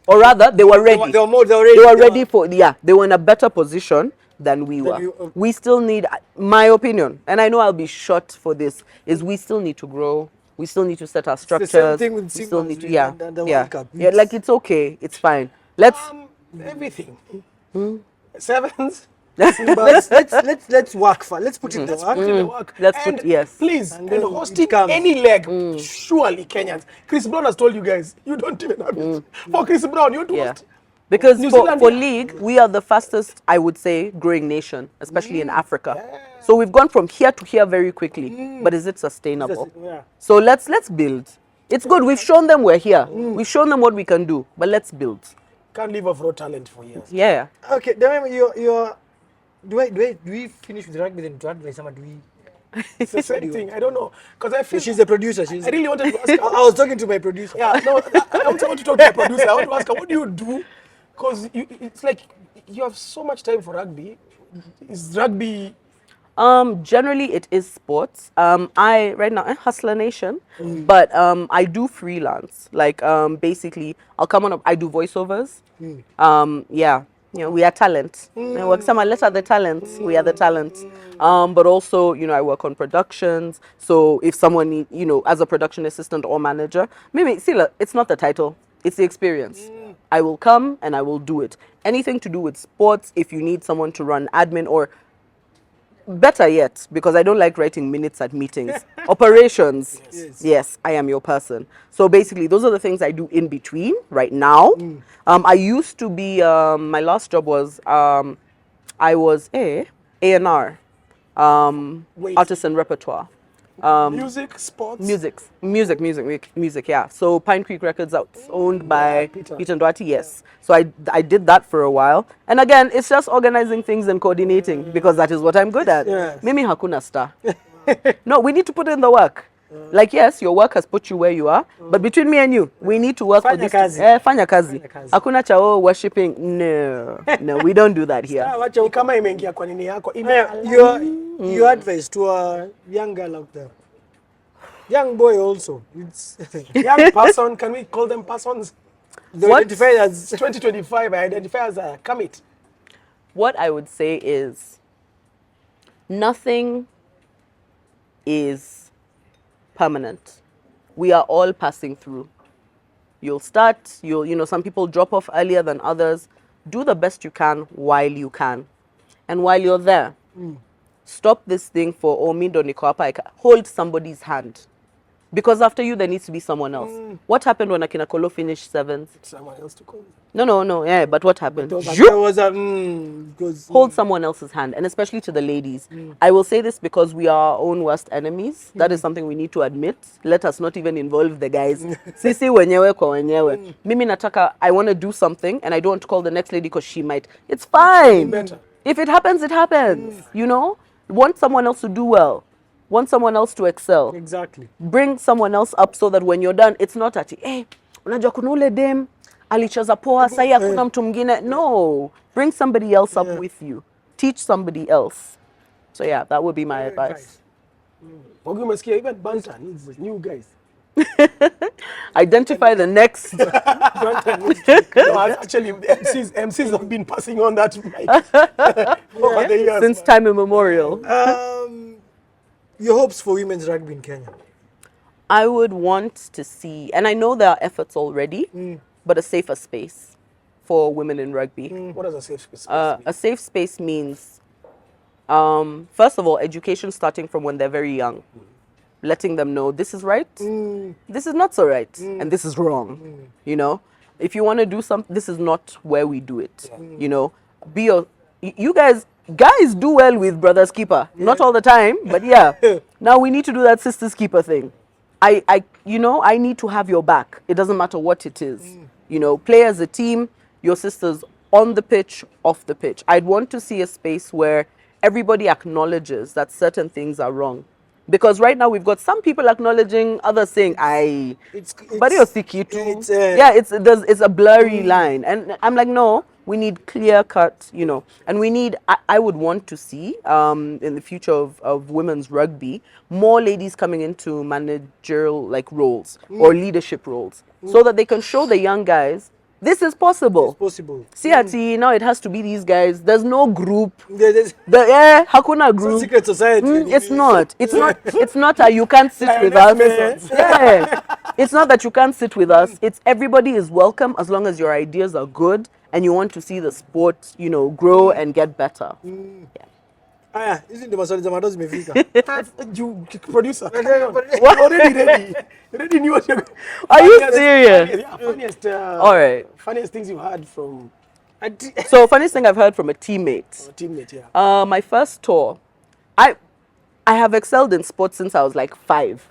Or rather, they were ready. They were Ready for, they were in a better position than we were. We still need, my opinion, and I know I'll be shot for this, is we still need to grow. We still need to set our structures. The same thing with we still need to, and the World Cup. Yeah, like it's okay. It's fine. Let's... Everything. Sevens. let's work for. Let's put in the work. Let's put, yes. Please, And and then hosting it comes. any leg, surely Kenyans. Chris Brown has told you guys, you don't even have it. For Chris Brown, you want to host. Because New for Zealand, league, we are the fastest, I would say, growing nation, especially in Africa. So we've gone from here to here very quickly. But is it sustainable? So let's build. It's good. We've shown them we're here. We've shown them what we can do. But let's build. Can't live off raw talent for years. Yeah. Okay, Damima, do we finish with rugby then to advise someone? Do we? It's the same thing. I don't know. Because I feel She's the producer. I really wanted to ask her. I was talking to my producer. Yeah, no, I also want to talk to the producer. I want to ask her, what do you do? Because it's like you have so much time for rugby. Is rugby... Generally it is sports. I right now Hustler Nation, but I do freelance. Like basically I'll come on. I do voiceovers. Yeah, we are talent. Some let are the talents. We are the talent. But also I work on productions. So if someone need, as a production assistant or manager, maybe see, it's not the title. It's the experience. I will come and I will do it. Anything to do with sports. If you need someone to run admin or better yet, because I don't like writing minutes at meetings. Operations. Yes, I am your person. So basically, those are the things I do in between right now. I used to be, my last job was, I was A&R, artist and repertoire. Music, sports? Music, yeah. So Pine Creek Records, that's owned by Peter and Duarte, yes. So I did that for a while. And again, it's just organizing things and coordinating because that is what I'm good at. Mimi hakuna star. No, we need to put in the work. Like, yes, your work has put you where you are, but between me and you, we need to work for this. Fanya kazi. Hakuna chao worshipping. No, we don't do that here. Kama imeingia kwa nini yako. Your advice to a young girl out there, young boy also. It's young person. Can we call them persons? They identify as 2025. I identify as a commit. What I would say is, nothing is permanent. We are all passing through. You'll start, some people drop off earlier than others. Do the best you can while you can. And while you're there, stop this thing for, mindo niko hapa. Hold somebody's hand. Because after you, there needs to be someone else. What happened when Akina Kolo finished seventh? Someone else to call. No, yeah, but what happened? Hold someone else's hand, and especially to the ladies. I will say this because we are our own worst enemies. That is something we need to admit. Let us not even involve the guys. Sisi wenyewe kwa wenyewe. Mimi nataka, I want to do something, and I don't want to call the next lady because she might. It's fine. If it happens, it happens. Want someone else to do well. Want someone else to excel. Exactly. Bring someone else up so that when you're done, it's not ati, unajua kuna ule dem alicheza poa sasa hakuna mtu mwingine. No, bring somebody else up with you. Teach somebody else. So yeah, that would be my advice. Even banter needs new guys. Identify the next. No, actually, MCs have been passing on that mic over the years. Since time immemorial. Your hopes for women's rugby in Kenya? I would want to see, and I know there are efforts already, but a safer space for women in rugby. What does a safe space mean? A safe space means, first of all, education starting from when they're very young. Letting them know this is right, this is not so right, and this is wrong. If you want to do something, this is not where we do it. You guys do well with brother's keeper. Not all the time, but yeah. Now we need to do that sister's keeper thing. I need to have your back. It doesn't matter what it is. Play as a team, your sisters on the pitch, off the pitch. I'd want to see a space where everybody acknowledges that certain things are wrong. Because right now we've got some people acknowledging, others saying, but it's a blurry line. And I'm like, no, We need clear cut, you know, and we need, I would want to see in the future of women's rugby, more ladies coming into managerial like roles or leadership roles so that they can show the young guys this is possible. It's possible. CRT, now it has to be these guys. There's no group. There's Hakuna group. secret society. It's not. It's not. It's not a you can't sit with us. Yeah. It's not that you can't sit with us. It's everybody is welcome as long as your ideas are good and you want to see the sport, you know, grow and get better. Yeah. Hizi ndio maswali za madozi zimefika. You producer. Already ready. Ready knew what you're. Are you serious? Yeah, funniest. All right. Funniest things you heard from So funniest thing I've heard from a teammate. a teammate. Yeah. My first tour, I have excelled in sports since I was like 5.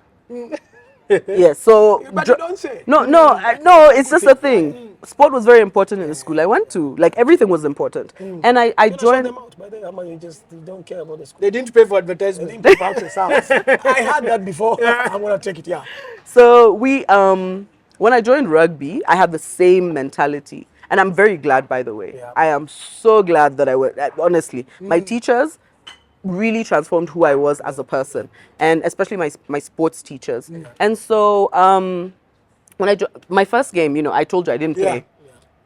Yeah, so But you don't say. no, it's just a thing. Sport was very important in the school I went to. Like everything was important, and I You joined. them out, but then you just don't care about the school. They didn't pay for advertisement. They about yourself. I had that before. I'm gonna take it. Yeah. So we when I joined rugby, I had the same mentality, and I'm very glad. By the way, Yeah. I am so glad that I went. Honestly, my teachers really transformed who I was as a person, and especially my sports teachers. And so when my first game, you know, I told you I didn't play.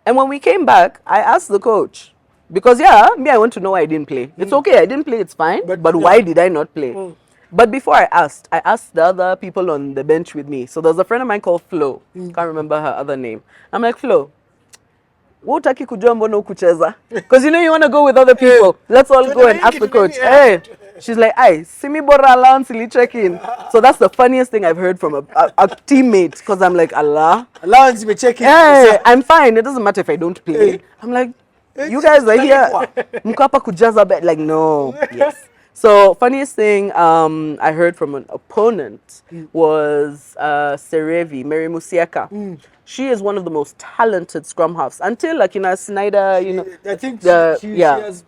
And when we came back, I asked the coach, because I want to know why I didn't play. It's okay, I didn't play, it's fine, but why did I not play? But before I asked the other people on the bench with me. So there's a friend of mine called Flo, can't remember her other name. I'm like, Flo, hutaki kujua mbona ukucheza? Because you know you want to go with other people. Let's all go and ask the coach. Hey, she's like, "Aye, simi bora allowance ili check in." So that's the funniest thing I've heard from a teammate. Because I'm like, Allah, Allowance me check it. hey, I'm fine. It doesn't matter if I don't play. I'm like, you guys are here. Mko hapa kujaza bet. Like, no. Yes. So funniest thing I heard from an opponent was Serevi, Mary Musieka. She is one of the most talented scrum halves. Until like Snyder, you know. I think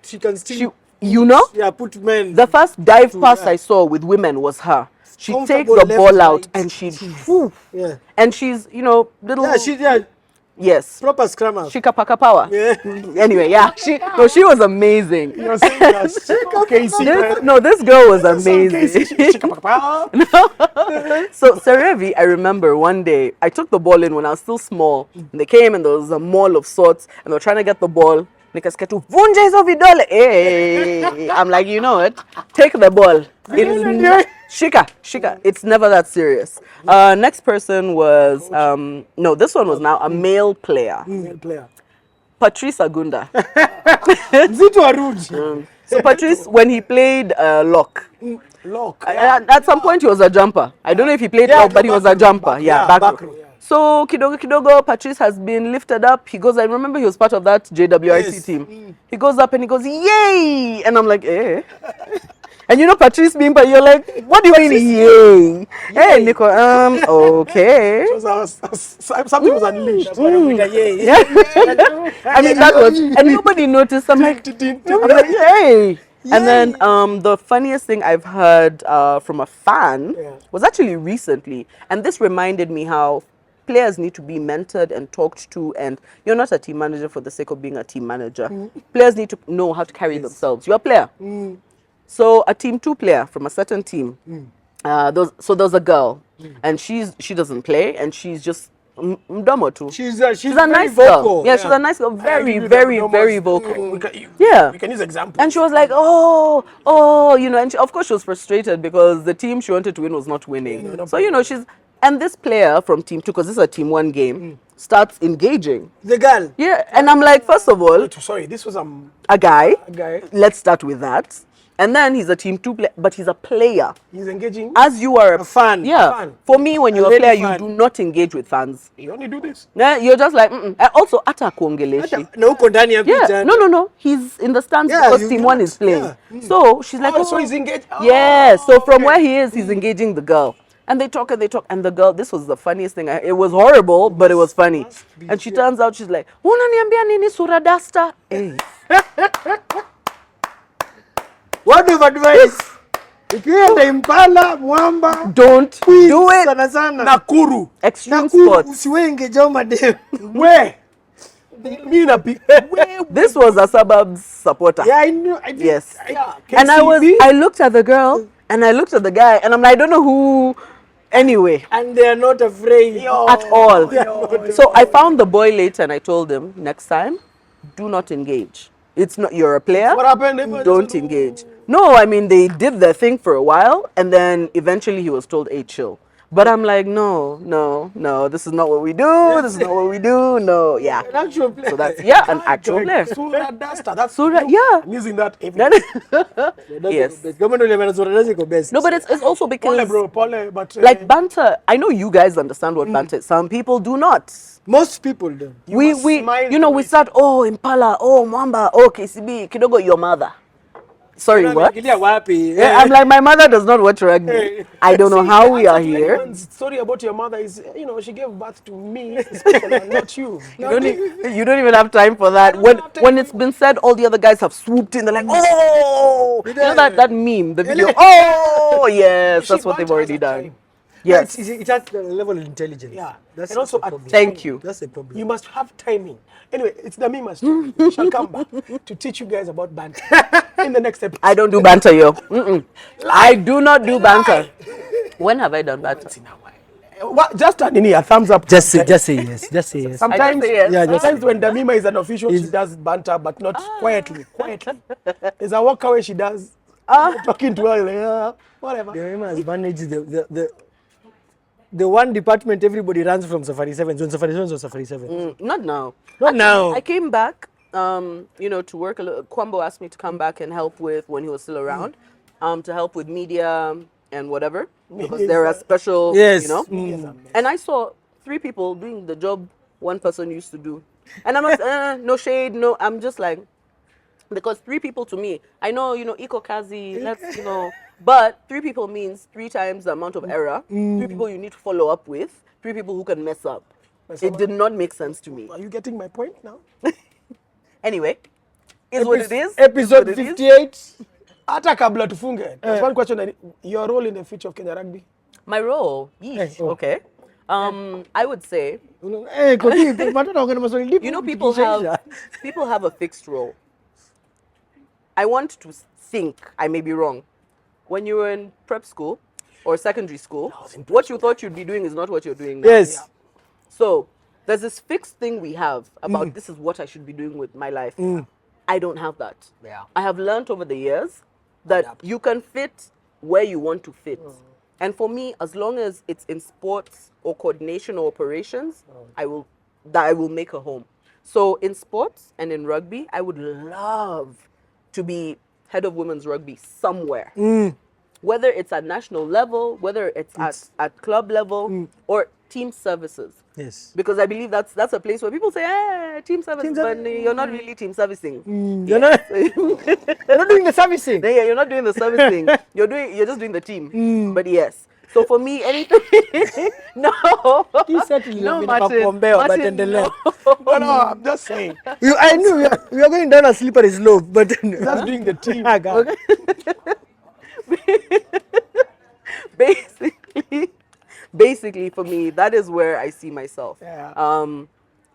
she can still. You know? Yeah, put men. The first dive pass I saw with women was her. She takes the ball out and she, Yeah. and she's, you know, little. Yeah, Yes. proper scrummers. She kapaka power. Yeah. Anyway, yeah. She was amazing. You're saying that. This girl was amazing. Amazing. So Serevi, I remember one day I took the ball in when I was still small. And they came and there was a mall of sorts and they were trying to get the ball. Nikasikia tu vunja hizo vidole. Hey, I'm like, you know what? Take the ball. Shika. It's never that serious. Next person was no, this one was now a male player. Male player. Patrice Agunda. Zito Arud. So Patrice, when he played lock, Lock. at some point he was a jumper. I don't know if he played lock, but he was a jumper. Back row. So kidogo, Patrice has been lifted up. He goes, I remember he was part of that JWRT team. He goes up and he goes, yay! And I'm like, eh? And you know Patrice being, but you're like, what do you mean, yay? Hey, Nico, okay. Something was unleashed. Yeah. I mean, that was, and nobody noticed. I'm like, hey. And then the funniest thing I've heard from a fan was actually recently, and this reminded me how players need to be mentored and talked to, and you're not a team manager for the sake of being a team manager. Players need to know how to carry themselves. You're a player. So a team 2 player from a certain team, there's a girl, and she doesn't play, and she's just mdomo too. She's a nice vocal. girl. Yeah, she's a nice girl. Very vocal. We can use examples. And she was like, oh, you know, and of course she was frustrated because the team she wanted to win was not winning. So, you know, and this player from team 2, because this is a team 1 game, starts engaging. The girl. Yeah, and I'm like, first of all, Sorry, this was a guy. a guy. Let's start with that. And then he's a team 2 player, but he's a player. He's engaging. As you are A fan. Yeah. A fan. For me, when you're a really player, fan. you do not engage with fans. You only do this. Yeah, you're just like, also, ata kuongeleshi. Na uko ndani ya Yeah, picha. no. He's in the stands Yeah, because you team do 1 it. is playing. Yeah. So she's like, So he's engaged. yeah. So from where he is, he's engaging the girl. And they talk, and the girl, this was the funniest thing. It was horrible, but it was funny. And she turns out, she's like, unaniambia nini sura dasta? Hey. Word of advice. Ukienda Impala, Mwamba, Don't do it. sana sana. Nakuru. Extreme Nakuru, sports. usiwenge jao madem. Where? Me na This was a suburbs supporter. Yeah, I know. I did. Yes. yeah, And KCB. I looked at the girl and I looked at the guy and I'm like, I don't know who. Anyway, And they are not afraid. at all. So I found the boy later and I told him, next time, do not engage. It's not, you're a player. What happened? Everyone Don't said, engage. No, I mean, they did their thing for a while and then eventually he was told, hey, chill. But I'm like, no, this is not what we do. This is not what we do. No, yeah. An actual player. So that's, yeah, an actual player. Sura duster. That's Sura, yeah. I'm using that every That day. is- yes. Best. No, but it's also because, Pole, bro, pole, but like banter, I know you guys understand what banter is. Some people do not. Most people do. We smile you know, to we it. start, oh, Impala, oh, Mwamba, oh, KCB, Kidogo, your mother. Sorry, what? Yeah, I'm like, my mother does not watch rugby. I don't know how we are here. Everyone's story about your mother is, she gave birth to me, especially, not you. You don't even have time for that. When it's been said, all the other guys have swooped in. They're like, oh, you know that meme, the video. Oh, yes, that's what they've already done. Yes. It has the level of intelligence. Yeah. That's And also the problem. Thank you. That's the problem. You must have timing. Anyway, it's Damima story. We shall come back to teach you guys about banter in the next episode. I don't do banter, yo. I do not do banter. When have I done banter? Just a thumbs up. Just say yes. Just say yes. Sometimes, say yes. sometimes when Damima is an official, she does banter, but not quietly. There's a walk away she does. Talking to her, like, whatever. Deima has managed the one department everybody runs from Safari 7. Zone Safari 7 or Safari 7. Not now. Not now. I came back, to work a little. Kwambo asked me to come back and help with, when he was still around, to help with media and whatever, because there are special, Yes. And I saw 3 people doing the job one person used to do. And I'm not, no shade, no, I'm just like, because 3 people to me, I know, Iko Kazi, let's, but 3 people means 3 times the amount of error, 3 people you need to follow up with, 3 people who can mess up. It did not make sense to me. Are you getting my point now? Anyway, is what it is. Episode 58. Hata kabla tufunge. There's one question. Your role in the future of Kenya Rugby? My role, okay. I would say, people have a fixed role. I want to think, I may be wrong. When you were in prep school or secondary school, what you thought you'd be doing is not what you're doing now. Yes. Yeah. So there's this fixed thing we have about this is what I should be doing with my life. I don't have that. Yeah. I have learned over the years that you can fit where you want to fit. And for me, as long as it's in sports or coordination or operations, I will make a home. So in sports and in rugby, I would love to be head of women's rugby somewhere. Whether it's at national level, whether it's at club level, or team services. Yes. Because I believe that's a place where people say, team service, but you're not really team servicing. You're not doing the servicing. Yeah, you're not doing the servicing. You're just doing the team. But yes. So for me, anything. No. No, Martin. No, I'm just saying. I knew we are going down a slippery slope, but Just doing the team. Basically, for me, that is where I see myself. Yeah.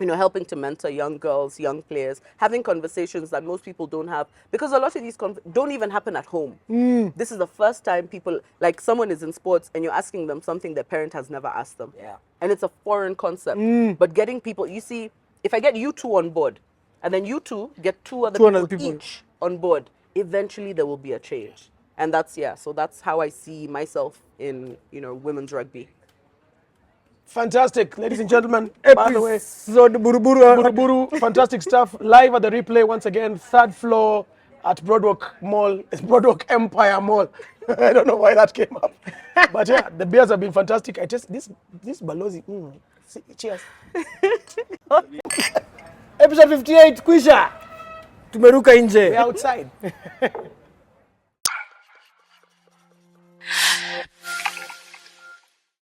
Helping to mentor young girls, young players, having conversations that most people don't have, because a lot of these don't even happen at home. This is the first time people, like someone is in sports and you're asking them something their parent has never asked them. Yeah. And it's a foreign concept. But getting people, you see, if I get you 2 on board, and then you 2 get 2 other people each on board, eventually there will be a change. And so that's how I see myself in, women's rugby. Fantastic, ladies and gentlemen. By the way, Buruburu, fantastic stuff. Live at the replay once again, 3rd floor at Broadwalk Mall. It's Broadwalk Empire Mall. I don't know why that came up, but yeah, the beers have been fantastic. I just this balozi. Cheers. episode 58 kwisha. Tumeruka nje. We're outside.